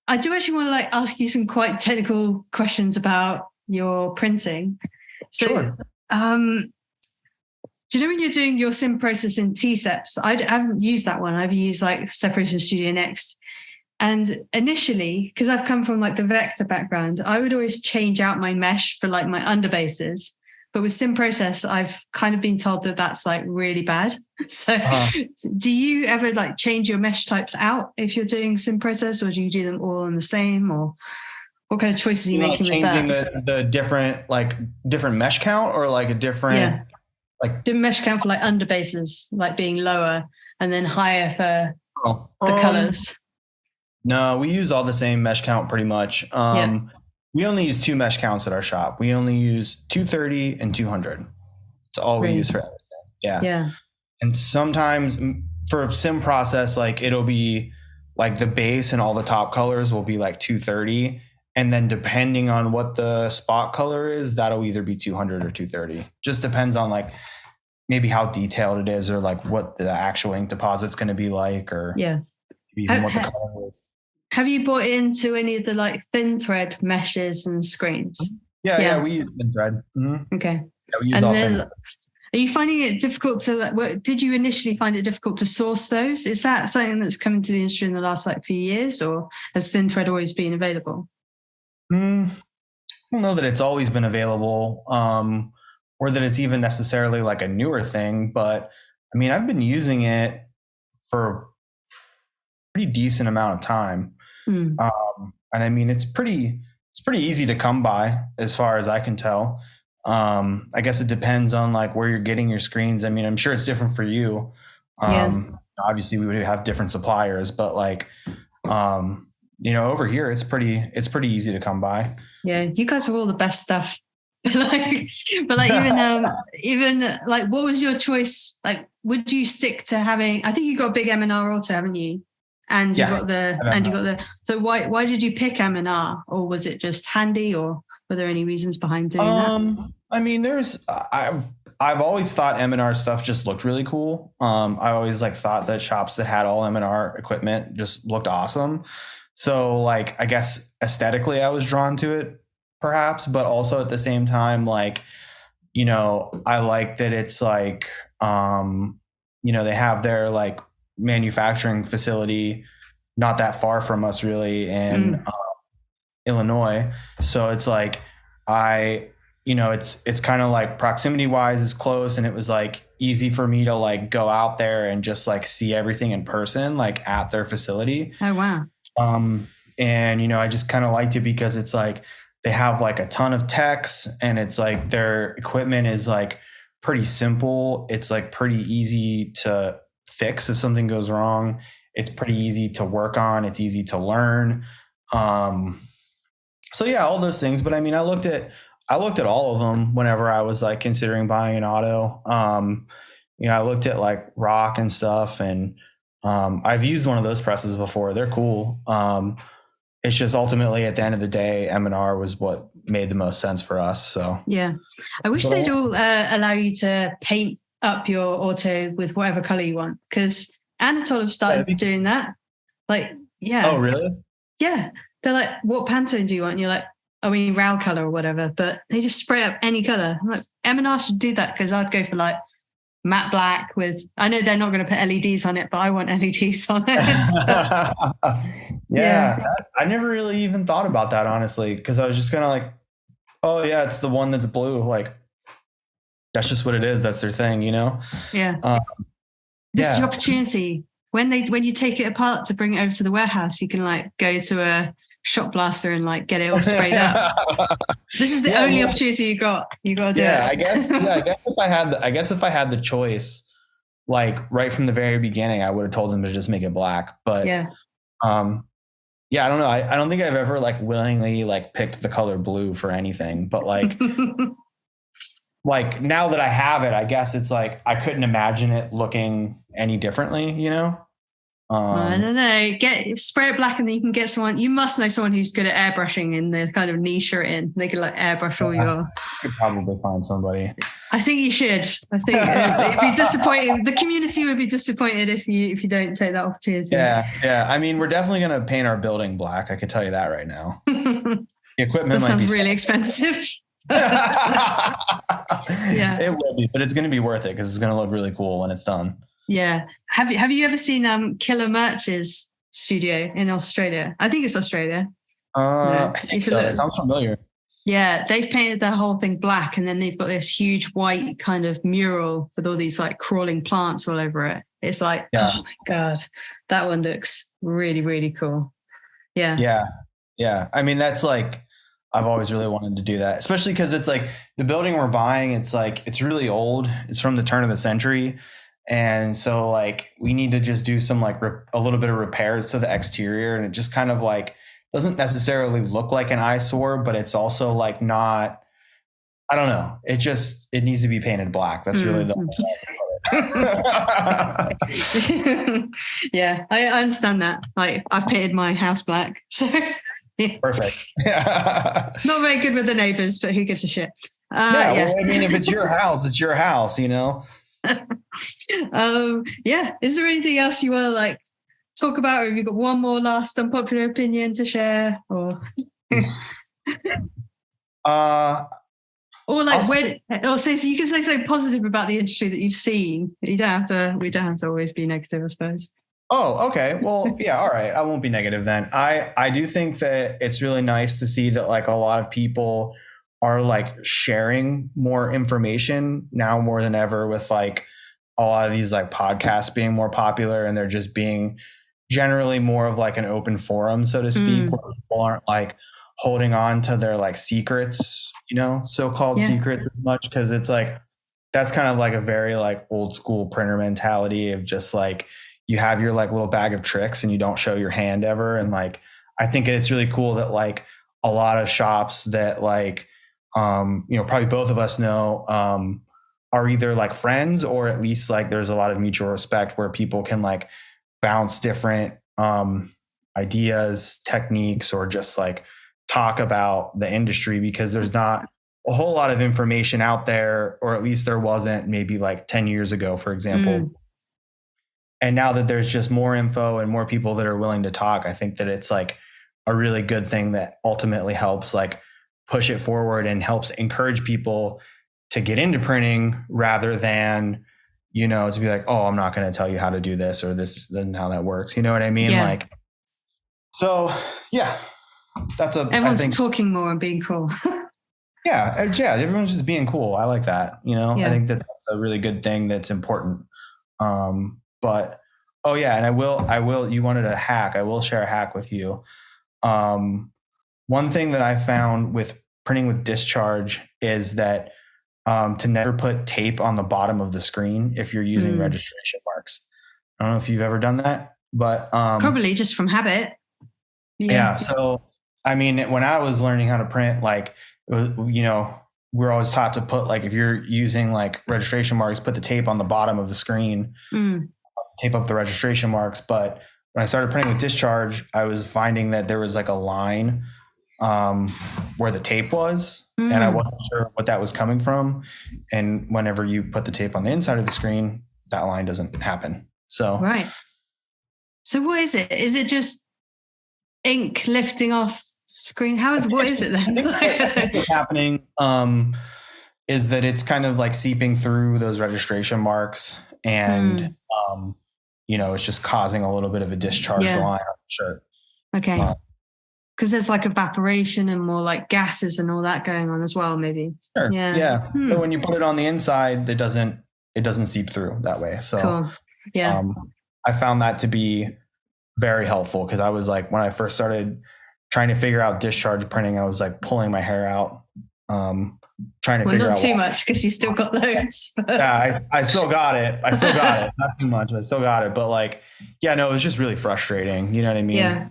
I do actually want to like ask you some quite technical questions about your printing. So, sure. Do you know when you're doing your sim process in T-Seps? I haven't used that one. I've used like Separation Studio Next. And initially, because I've come from like the vector background, I would always change out my mesh for like my underbases. But with sim process, I've kind of been told that that's like really bad. So do you ever like change your mesh types out if you're doing sim process, or do you do them all on the same, or what kind of choices are you making with that? Changing the different mesh count, or like a different... Like do mesh count for like underbases, like being lower and then higher for the colors? No, we use all the same mesh count pretty much. We only use two mesh counts at our shop. We only use 230 and 200. It's all we use for everything. Yeah. And sometimes for sim process, like it'll be like the base and all the top colors will be like 230. And then depending on what the spot color is, that'll either be 200 or 230. Just depends on like maybe how detailed it is, or like what the actual ink deposit's going to be like, or even what the color is. Have you bought into any of the like thin thread meshes and screens? Yeah, we use thin thread. Mm-hmm. Okay. Yeah, we use all thin thread. Are you finding it difficult to, did you initially find it difficult to source those? Is that something that's come into the industry in the last like few years, or has thin thread always been available? I don't know that it's always been available, or that it's even necessarily like a newer thing, but I mean, I've been using it for a pretty decent amount of time. And I mean, it's pretty easy to come by as far as I can tell. I guess it depends on like where you're getting your screens. I mean, I'm sure it's different for you. Obviously we would have different suppliers, but like, over here, it's pretty easy to come by. Yeah, you guys have all the best stuff. but even like, what was your choice? Like, would you stick to having? I think you got a big M&R auto, haven't you? And you got the. So why did you pick M&R, or was it just handy, or were there any reasons behind doing that? I mean, I've always thought M&R stuff just looked really cool. I always like thought that shops that had all M&R equipment just looked awesome. So like, I guess aesthetically I was drawn to it perhaps, but also at the same time, like, I like that it's like, they have their like manufacturing facility not that far from us really in Illinois. So it's like, I it's kind of like proximity wise is close, and it was like easy for me to like go out there and just like see everything in person, like at their facility. Oh, wow. And, I just kind of liked it because it's like they have like a ton of techs, and it's like their equipment is like pretty simple. It's like pretty easy to fix if something goes wrong. It's pretty easy to work on. It's easy to learn. So yeah, all those things. But I mean, I looked at all of them whenever I was like considering buying an auto. I looked at like Rock and stuff, and I've used one of those presses before. They're cool. It's just ultimately at the end of the day, M&R was what made the most sense for us. So yeah, I wish they'd all allow you to paint up your auto with whatever color you want, because Annettte have started doing that. Like, yeah. Oh, really? Yeah. They're like, what Pantone do you want? And you're like, I mean, Rail color or whatever, but they just spray up any color. I'm like, M&R should do that, because I'd go for like matte black with, I know they're not going to put LEDs on it, but I want LEDs on it. Yeah. I never really even thought about that, honestly, because I was just kind of like, oh yeah, it's the one that's blue. Like, that's just what it is. That's their thing, Yeah. This is your opportunity. When you take it apart to bring it over to the warehouse, you can like go to a shot blaster and like get it all sprayed up. This is the only opportunity you got. You got to do it. I guess if I had the choice, like right from the very beginning, I would have told them to just make it black. But I don't know. I don't think I've ever like willingly like picked the color blue for anything. But like, like now that I have it, I guess it's like I couldn't imagine it looking any differently. I don't know. Spray it black, and then you can get someone. You must know someone who's good at airbrushing in the kind of niche you're in. They could like airbrush all your. I could probably find somebody. I think you should. I think it'd be disappointing. The community would be disappointed if you don't take that opportunity. Yeah. I mean, we're definitely going to paint our building black. I could tell you that right now. The equipment that sounds really expensive. Yeah, it will be, but it's going to be worth it because it's going to look really cool when it's done. Yeah. Have you ever seen Killer Merch's studio in Australia? I think it's Australia. I think so. It sounds familiar. Yeah, they've painted their whole thing black, and then they've got this huge white kind of mural with all these like crawling plants all over it. It's like, oh my God, that one looks really, really cool. Yeah. Yeah. I mean, that's like, I've always really wanted to do that, especially because it's like the building we're buying, it's like, it's really old. It's from the turn of the century. And so like, we need to just do some like a little bit of repairs to the exterior. And it just kind of like doesn't necessarily look like an eyesore, but it's also like not, I don't know. It needs to be painted black. That's really the Yeah, I understand that. Like I've painted my house black. So yeah. Perfect. Not very good with the neighbors, but who gives a shit? Well, I mean, if it's your house, it's your house, you know? Is there anything else you want to like talk about, or have you got one more last unpopular opinion to share, or so you can say something positive about the industry that you've seen. We don't have to always be negative, I suppose. Oh, okay. Well, yeah, all right. I won't be negative then. I do think that it's really nice to see that like a lot of people are like sharing more information now more than ever, with like a lot of these like podcasts being more popular, and they're just being generally more of like an open forum, so to speak, where people aren't like holding on to their like secrets, so-called secrets as much. Cause it's like, that's kind of like a very like old school printer mentality of just like, you have your like little bag of tricks and you don't show your hand ever. And like, I think it's really cool that like a lot of shops that like, probably both of us know, are either like friends, or at least like there's a lot of mutual respect where people can like bounce different ideas, techniques, or just like talk about the industry, because there's not a whole lot of information out there, or at least there wasn't maybe like 10 years ago, for example. And now that there's just more info and more people that are willing to talk, I think that it's like a really good thing that ultimately helps like push it forward and helps encourage people to get into printing, rather than, to be like, oh, I'm not going to tell you how to do this, or this isn't how that works. You know what I mean? Yeah. Like, so yeah, everyone's talking more and being cool. Yeah. Everyone's just being cool. I like that. Yeah. I think that that's a really good thing that's important. But and I will, you wanted a hack. I will share a hack with you. One thing that I found with printing with discharge is that to never put tape on the bottom of the screen if you're using registration marks. I don't know if you've ever done that, but probably just from habit. Yeah. So, I mean, when I was learning how to print, like, we're always taught to put, like, if you're using like registration marks, put the tape on the bottom of the screen, tape up the registration marks. But when I started printing with discharge, I was finding that there was like a line where the tape was, and I wasn't sure what that was coming from. And whenever you put the tape on the inside of the screen, that line doesn't happen. So, right. So what is it? Is it just ink lifting off screen? What is it then? What's happening is that it's kind of like seeping through those registration marks, and it's just causing a little bit of a discharge line on the shirt. Okay. Because there's like evaporation and more like gases and all that going on as well, maybe. Sure. Yeah. But when you put it on the inside, it doesn't seep through that way. So cool. Yeah. I found that to be very helpful, because I was like, when I first started trying to figure out discharge printing, I was like pulling my hair out, trying to figure out. Not too much, because you still got loads. Yeah, I still got it. Not too much, but I still got it. But like, it was just really frustrating. You know what I mean? Yeah.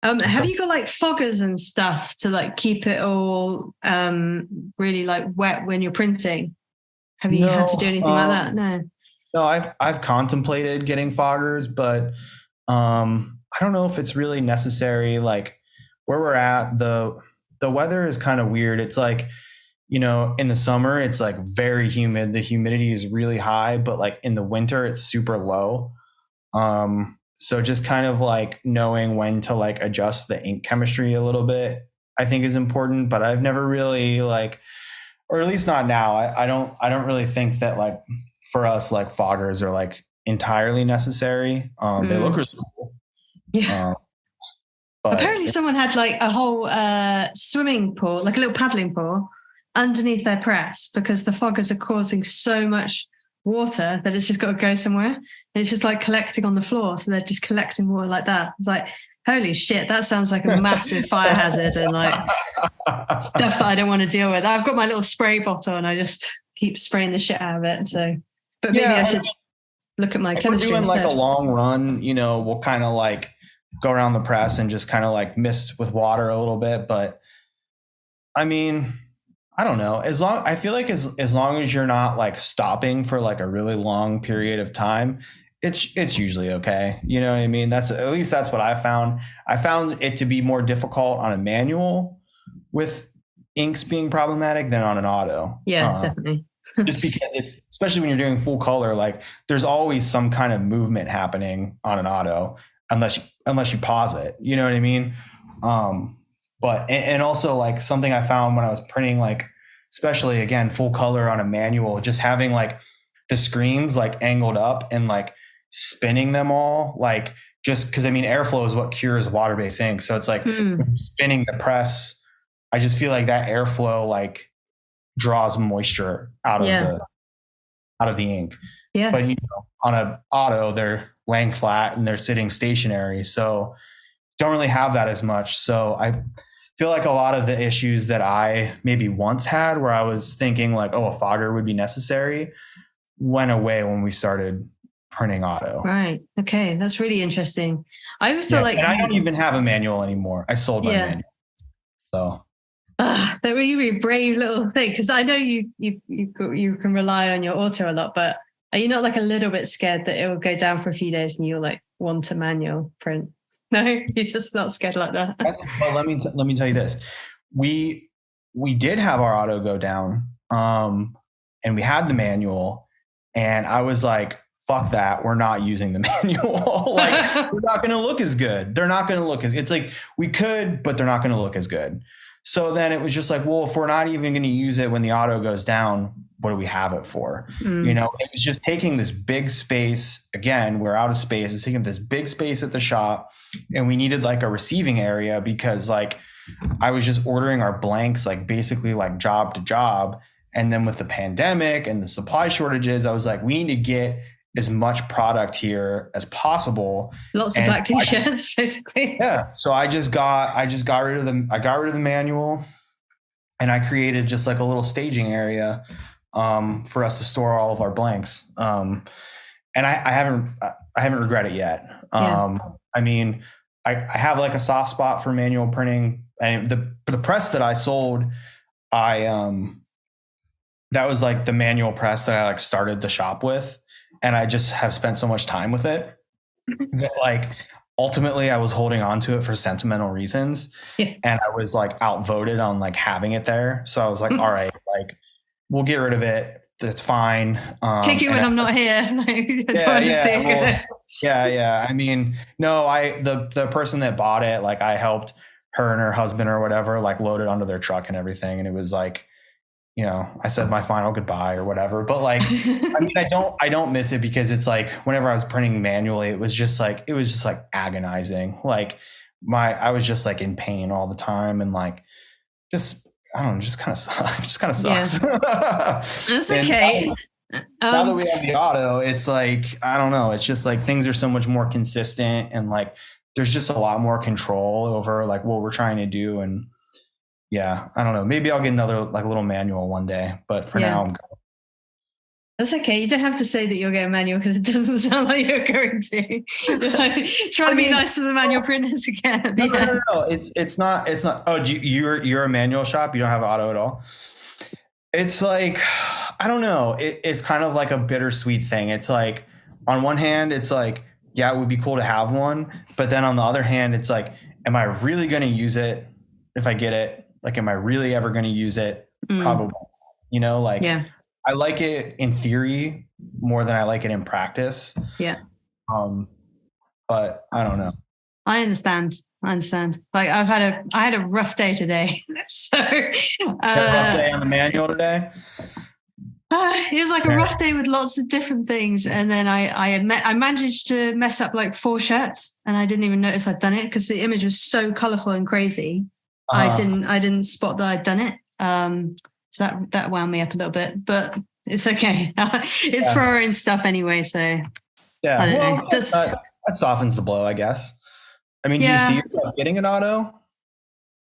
Have you got like foggers and stuff to like keep it all really like wet when you're printing? Have you had to do anything like that? No, I've contemplated getting foggers, but I don't know if it's really necessary. Like where we're at, the weather is kind of weird. It's like, in the summer, it's like very humid. The humidity is really high, but like in the winter, it's super low. So just kind of like knowing when to like adjust the ink chemistry a little bit, I think is important, but I've never really like, or at least not now. I don't really think that like for us, like foggers are like entirely necessary. They look really cool. Yeah. But apparently someone had like a whole swimming pool, like a little paddling pool underneath their press, because the foggers are causing so much water that it's just got to go somewhere, and it's just like collecting on the floor. So they're just collecting water like that. It's like, holy shit, that sounds like a massive fire hazard and like stuff that I don't want to deal with. I've got my little spray bottle and I just keep spraying the shit out of it. So, but maybe I should look at my chemistry instead. Like a long run, we'll kind of like go around the press and just kind of like mist with water a little bit. But I mean, I don't know. I feel like as long as you're not like stopping for like a really long period of time, it's usually okay. You know what I mean? That's what I found. I found it to be more difficult on a manual with inks being problematic than on an auto. Yeah, definitely. Just because it's, especially when you're doing full color, like there's always some kind of movement happening on an auto unless you pause it. You know what I mean? But also like something I found when I was printing, like, especially again, full color on a manual, just having like the screens like angled up and like spinning them all, like, just because I mean, airflow is what cures water-based ink. So it's like spinning the press. I just feel like that airflow like draws moisture out of the ink. Yeah. But on an auto, they're laying flat and they're sitting stationary. So don't really have that as much. So I feel like a lot of the issues that I maybe once had, where I was thinking like, a fogger would be necessary, went away when we started printing auto. Right. Okay. That's really interesting. I always thought and I don't even have a manual anymore. I sold my manual. So that really, really brave little thing. Because I know you can rely on your auto a lot, but are you not like a little bit scared that it will go down for a few days and you'll like want a manual print? No, you're just not scared like that. Yes, well, let me tell you this. We did have our auto go down, and we had the manual, and I was like, fuck that. We're not using the manual. Like, we're not going to look as good. They're not going to look as, it's like we could, but they're not going to look as good. So then it was just like, well, if we're not even going to use it when the auto goes down, what do we have it for? You know, it was just taking this big space. Again, we're out of space. It was taking this big space at the shop, and we needed like a receiving area because like I was just ordering our blanks, like basically like job to job. And then with the pandemic and the supply shortages, I was like, we need to get as much product here as possible. Lots of black t-shirts, basically. Yeah. So I got rid of the manual, and I created just like a little staging area for us to store all of our blanks. And I haven't regretted it yet. I mean, I have like a soft spot for manual printing, and the press that I sold, that was like the manual press that I like started the shop with. And I just have spent so much time with it that like ultimately I was holding on to it for sentimental reasons. Yeah. And I was like outvoted on like having it there. So I was like, all right, like we'll get rid of it. That's fine. Take it when I'm not here. Yeah. I mean, no, the person that bought it, like I helped her and her husband or whatever, like load it onto their truck and everything. And it was like, you know, I said my final goodbye or whatever, but like, I mean, I don't miss it because it's like, whenever I was printing manually, it was just like agonizing. Like I was just like in pain all the time. And like, I don't know, just kind of sucks. Yeah. That's okay. Now that we have the auto, it's like, I don't know. It's just like things are so much more consistent, and like, there's just a lot more control over like what we're trying to do. And yeah, I don't know. Maybe I'll get another like little manual one day, but for now I'm good. That's okay. You don't have to say that you'll get a manual because it doesn't sound like you're going to. Try to be nice to the manual printers again. No. It's not. Oh, you're a manual shop? You don't have auto at all? It's like, I don't know. It's kind of like a bittersweet thing. It's like, on one hand, it's like, yeah, it would be cool to have one. But then on the other hand, it's like, am I really going to use it if I get it? Like, am I really ever going to use it? Probably. You know, like, yeah. I like it in theory more than I like it in practice. Yeah. But I don't know. I understand. Like I had a rough day today. So a rough day on the manual today. It was like a rough day with lots of different things, and then I managed to mess up like 4 shirts, and I didn't even notice I'd done it because the image was so colourful and crazy. I didn't spot that I'd done it. So that wound me up a little bit, but it's okay. It's for our own stuff anyway. So yeah, that softens the blow, I guess. I mean, do you see yourself getting an auto?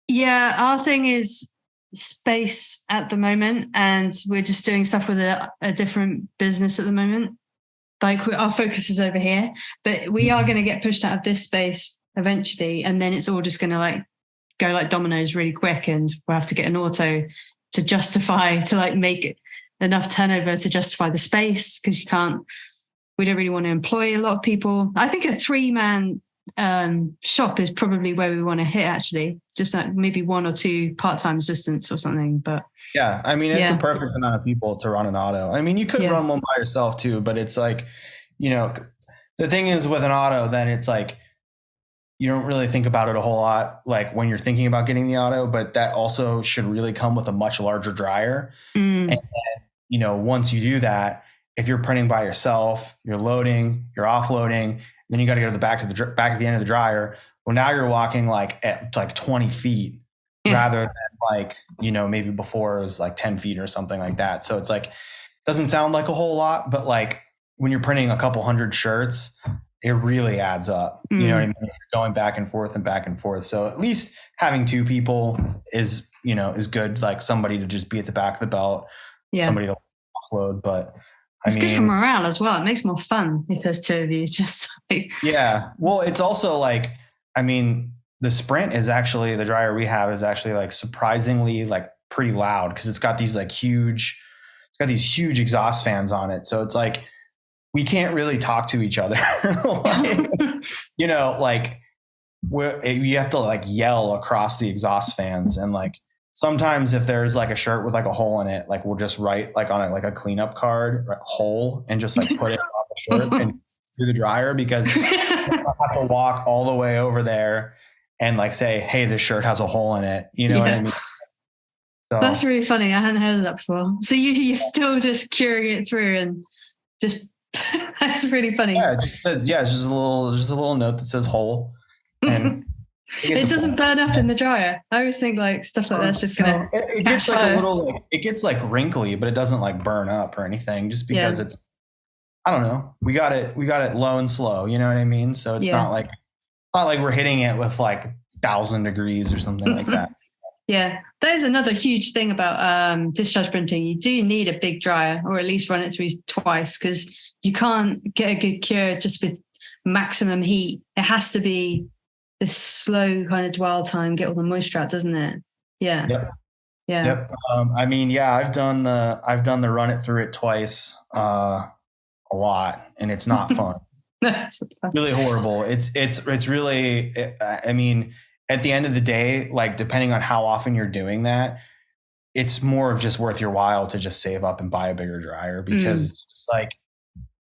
Yeah, our thing is space at the moment, and we're just doing stuff with a different business at the moment. Like our focus is over here, but we are going to get pushed out of this space eventually, and then it's all just going to like go like dominoes really quick, and we'll have to get an auto to justify, to like make enough turnover to justify the space, because we don't really want to employ a lot of people. I think a 3-man shop is probably where we want to hit, actually, just like maybe 1 or 2 part-time assistants or something. But yeah, I mean, it's a perfect amount of people to run an auto. I mean, you could run one by yourself too, but it's like, you know, the thing is with an auto, then it's like, you don't really think about it a whole lot, like when you're thinking about getting the auto, but that also should really come with a much larger dryer. And then, you know, once you do that, if you're printing by yourself, you're loading, you're offloading, then you got to go to the back at the end of the dryer. Well, now you're walking like at like 20 feet rather than like, you know, maybe before it was like 10 feet or something like that. So it's like, doesn't sound like a whole lot, but like when you're printing a couple hundred shirts, it really adds up. You know what I mean? You're going back and forth and back and forth. So at least having 2 people is good. Like somebody to just be at the back of the belt, somebody to offload. But it's good for morale as well. It makes more fun if there's 2 of you. Just like well, it's also like, I mean, the Sprint is actually, the dryer we have is actually like surprisingly like pretty loud, because it's got these huge exhaust fans on it. So it's like, we can't really talk to each other. Like, you know, like you have to like yell across the exhaust fans. And like, sometimes if there's like a shirt with like a hole in it, like we'll just write like on it, like a cleanup card, hole, and just like put it on the shirt and through the dryer, because I have to walk all the way over there and like say, hey, this shirt has a hole in it. You know what I mean? So That's really funny. I hadn't heard of that before. So you're still just curing it through and just that's really funny. yeah, it just says it's just a little note that says whole, and it doesn't burn up in the dryer. I always think like stuff like that's just gonna. It gets like a little like it gets like wrinkly, but it doesn't like burn up or anything. Just because it's, I don't know. We got it low and slow. You know what I mean? So it's not like we're hitting it with like 1,000 degrees or something like that. Yeah, there's another huge thing about discharge printing. You do need a big dryer, or at least run it through twice, because you can't get a good cure just with maximum heat. It has to be this slow kind of dwell time, get all the moisture out, doesn't it? Yeah. Yep. Yeah. Yep. I mean, I've done the run it through it twice, a lot, and it's not fun. It's really horrible. It's really, I mean, at the end of the day, like depending on how often you're doing that, it's more of just worth your while to just save up and buy a bigger dryer, because it's like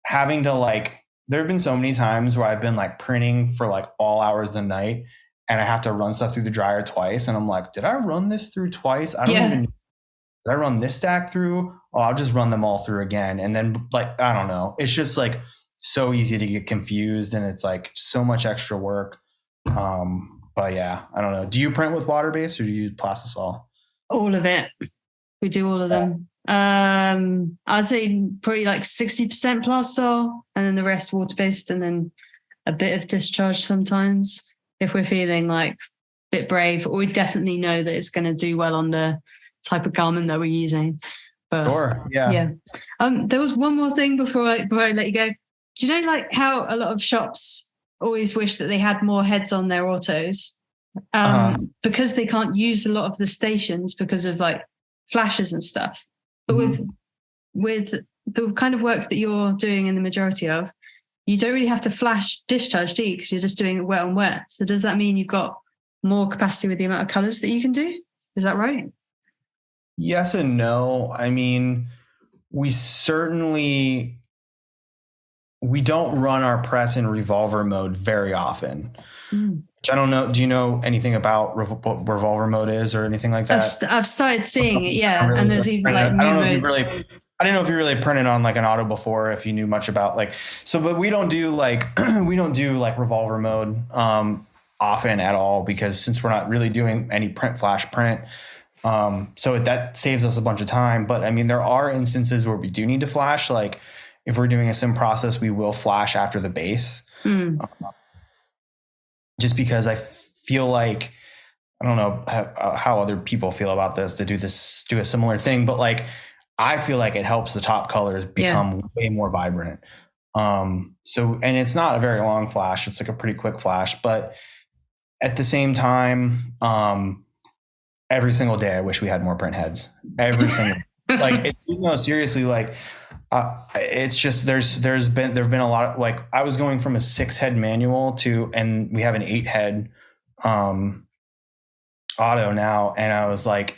having to like, there have been so many times where I've been like printing for like all hours of the night and I have to run stuff through the dryer twice. And I'm like, did I run this through twice? I don't even, did I run this stack through? Oh, I'll just run them all through again. And then like, I don't know. It's just like so easy to get confused, and it's like so much extra work. But yeah, I don't know. Do you print with Waterbased or do you use Plastisol? All of it. We do all of them. I'd say probably like 60% Plastisol, and then the rest Waterbased, and then a bit of discharge sometimes if we're feeling like a bit brave, or we definitely know that it's going to do well on the type of garment that we're using. But, sure. Yeah. There was one more thing before I let you go. Do you know like how a lot of shops always wish that they had more heads on their autos because they can't use a lot of the stations because of like flashes and stuff. But with the kind of work that you're doing in the majority of, you don't really have to flash discharge, do you? Because you're just doing it wet on wet. So does that mean you've got more capacity with the amount of colours that you can do? Is that right? Yes and no. I mean, we don't run our press in revolver mode very often. Which I don't know. Do you know anything about what revolver mode is or anything like that? I've started seeing it, yeah. And there's even like new modes. I didn't know if you really printed on like an auto before, if you knew much about like, so, but we don't do like, revolver mode often at all, because since we're not really doing any print. So that saves us a bunch of time. But I mean, there are instances where we do need to flash. Like if we're doing a sim process, we will flash after the base. Just because I feel like, I don't know how other people feel about this, to do a similar thing, but like, I feel like it helps the top colors become way more vibrant. So, and it's not a very long flash. It's like a pretty quick flash, but at the same time, every single day, I wish we had more print heads. Every single, like, it's, no, seriously, like, it's just, there've been a lot of, like, I was going from a 6-head manual and we have an 8-head, auto now. And I was like,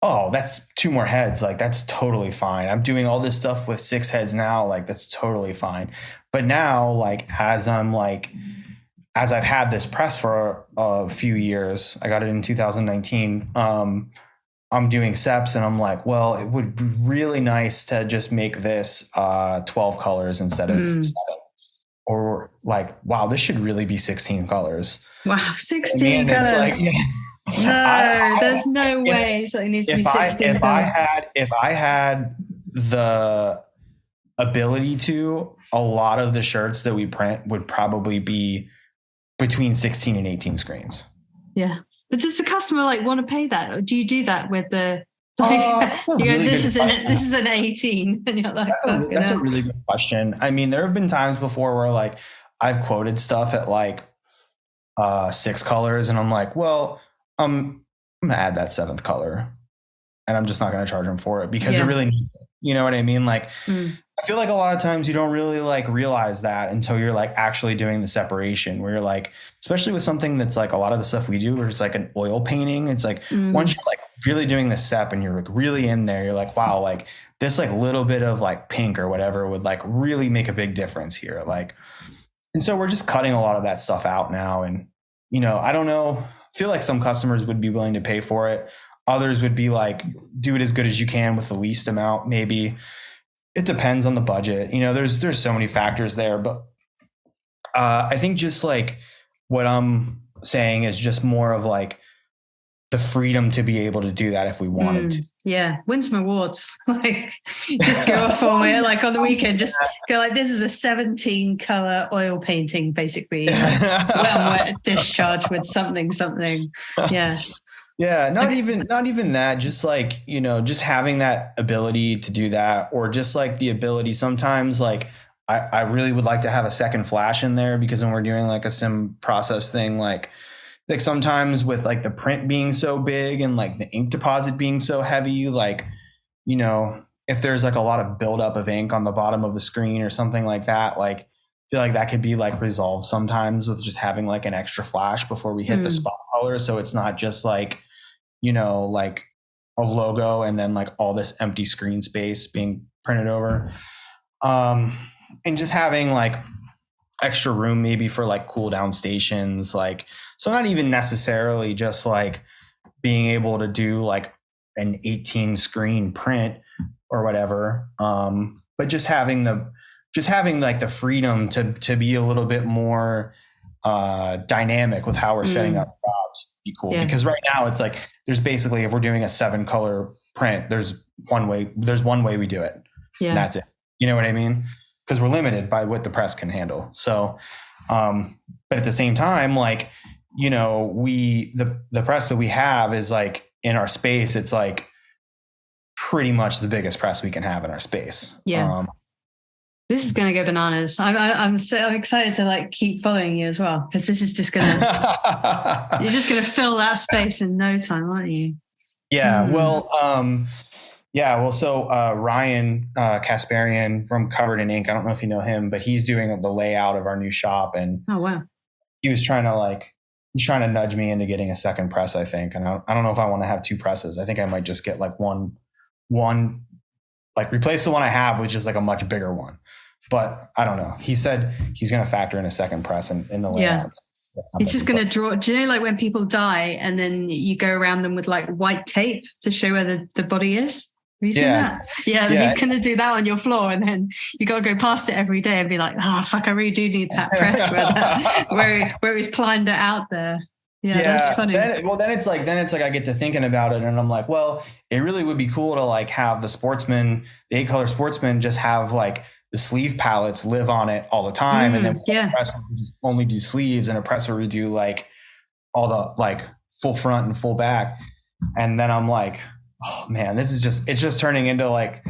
oh, that's 2 more heads. Like, that's totally fine. I'm doing all this stuff with 6 heads now. Like, that's totally fine. But now, like, as I've had this press for a few years, I got it in 2019. I'm doing SEPs and I'm like, well, it would be really nice to just make this 12 colors instead of 7. Or like, wow, this should really be 16 colors. Wow, 16 colors. Like, no, there's no way. So it needs to be 16 colors. If I had the ability to, a lot of the shirts that we print would probably be between 16 and 18 screens. Yeah. But does the customer like want to pay that? Or do you do that with the this is an 18 and you're like, that's a really good question. I mean, there have been times before where like I've quoted stuff at like 6 colors and I'm like, well, I'm gonna add that 7th color and I'm just not gonna charge them for it because it really needs it. You know what I mean? Like I feel like a lot of times you don't really like realize that until you're like actually doing the separation, where you're like, especially with something that's like a lot of the stuff we do, where it's like an oil painting. It's like once you're like really doing the sep and you're like really in there, you're like, wow, like this like little bit of like pink or whatever would like really make a big difference here. Like, and so we're just cutting a lot of that stuff out now. And, you know, I don't know, I feel like some customers would be willing to pay for it. Others would be like, do it as good as you can with the least amount. Maybe it depends on the budget. There's so many factors there, but I think just like what I'm saying is just more of like the freedom to be able to do that if we wanted to. Yeah, win some awards. Like, just go off on it. Like on the weekend, just go like, this is a 17 color oil painting, basically. Like, wet discharge with something. Yeah. Yeah, not even that. Just like, just having that ability to do that, or just like the ability sometimes, like I really would like to have a second flash in there, because when we're doing like a sim process thing, like sometimes with like the print being so big and like the ink deposit being so heavy, like, if there's like a lot of buildup of ink on the bottom of the screen or something like that, like I feel like that could be like resolved sometimes with just having like an extra flash before we hit the spot color. So it's not just like, like a logo and then like all this empty screen space being printed over. And just having like extra room maybe for like cool down stations, like, so not even necessarily just like being able to do like an 18 screen print or whatever, but just having like the freedom to be a little bit more dynamic with how we're setting up jobs would be cool. Because right now it's like there's basically, if we're doing a 7 color print, there's one way we do it. And that's it. You know what I mean? Because we're limited by what the press can handle. So, but at the same time, like, the press that we have is like in our space, it's like pretty much the biggest press we can have in our space. Yeah. This is going to go bananas. I'm so excited to like keep following you as well, because this is just going to, you're just going to fill that space in no time, aren't you? Yeah. So Ryan Kasparian from Covered in Ink, I don't know if you know him, but he's doing the layout of our new shop. And oh, wow. He's trying to nudge me into getting a second press, I think. And I don't know if I want to have 2 presses. I think I might just get like one, like replace the one I have with just like a much bigger one. But I don't know. He said he's going to factor in a second press in the layout. It's just going to draw. Do you know, like when people die and then you go around them with like white tape to show where the body is? Have you seen that? Yeah, he's going to do that on your floor, and then you got to go past it every day and be like, fuck, I really do need that press where he's planned it out there. Yeah, that's funny. Then it's like I get to thinking about it, and I'm like, well, it really would be cool to like have the 8 color Sportsman, just have like the sleeve palettes live on it all the time, and then a presser would just only do sleeves, and a presser would do like all the like full front and full back. And then I'm like, oh man, it's just turning into like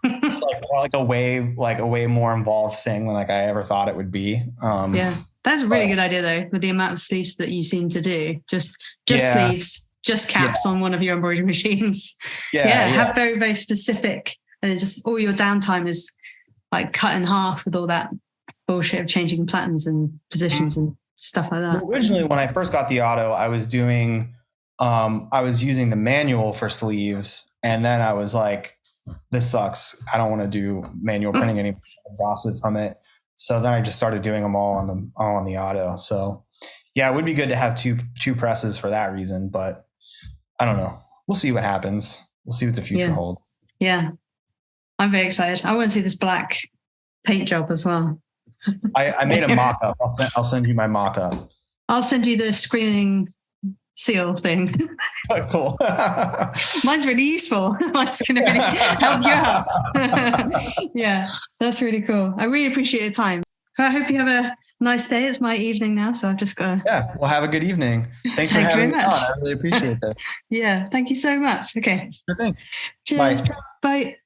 it's like a way more involved thing than like I ever thought it would be. That's a really good idea though, with the amount of sleeves that you seem to do. Just sleeves, just caps on one of your embroidery machines. Have very, very specific, and then just all your downtime is like cut in half with all that bullshit of changing patterns and positions and stuff like that. Well, originally, when I first got the auto, I was using the manual for sleeves, and then I was like, this sucks. I don't want to do manual printing anymore. I'm exhausted from it. So then I just started doing them all on the auto. So yeah, it would be good to have two presses for that reason, but I don't know. We'll see what happens. We'll see what the future holds. Yeah. I'm very excited. I want to see this black paint job as well. I made a mock-up. I'll send you my mock-up. I'll send you the screening seal thing. Oh, cool. Mine's really useful. Mine's going to really help you out. Yeah, that's really cool. I really appreciate your time. I hope you have a nice day. It's my evening now, so I've just got to... Yeah, well, have a good evening. Thanks for having me on. I really appreciate that. Yeah, thank you so much. Okay. Sure thing. Cheers. Bye. Bye.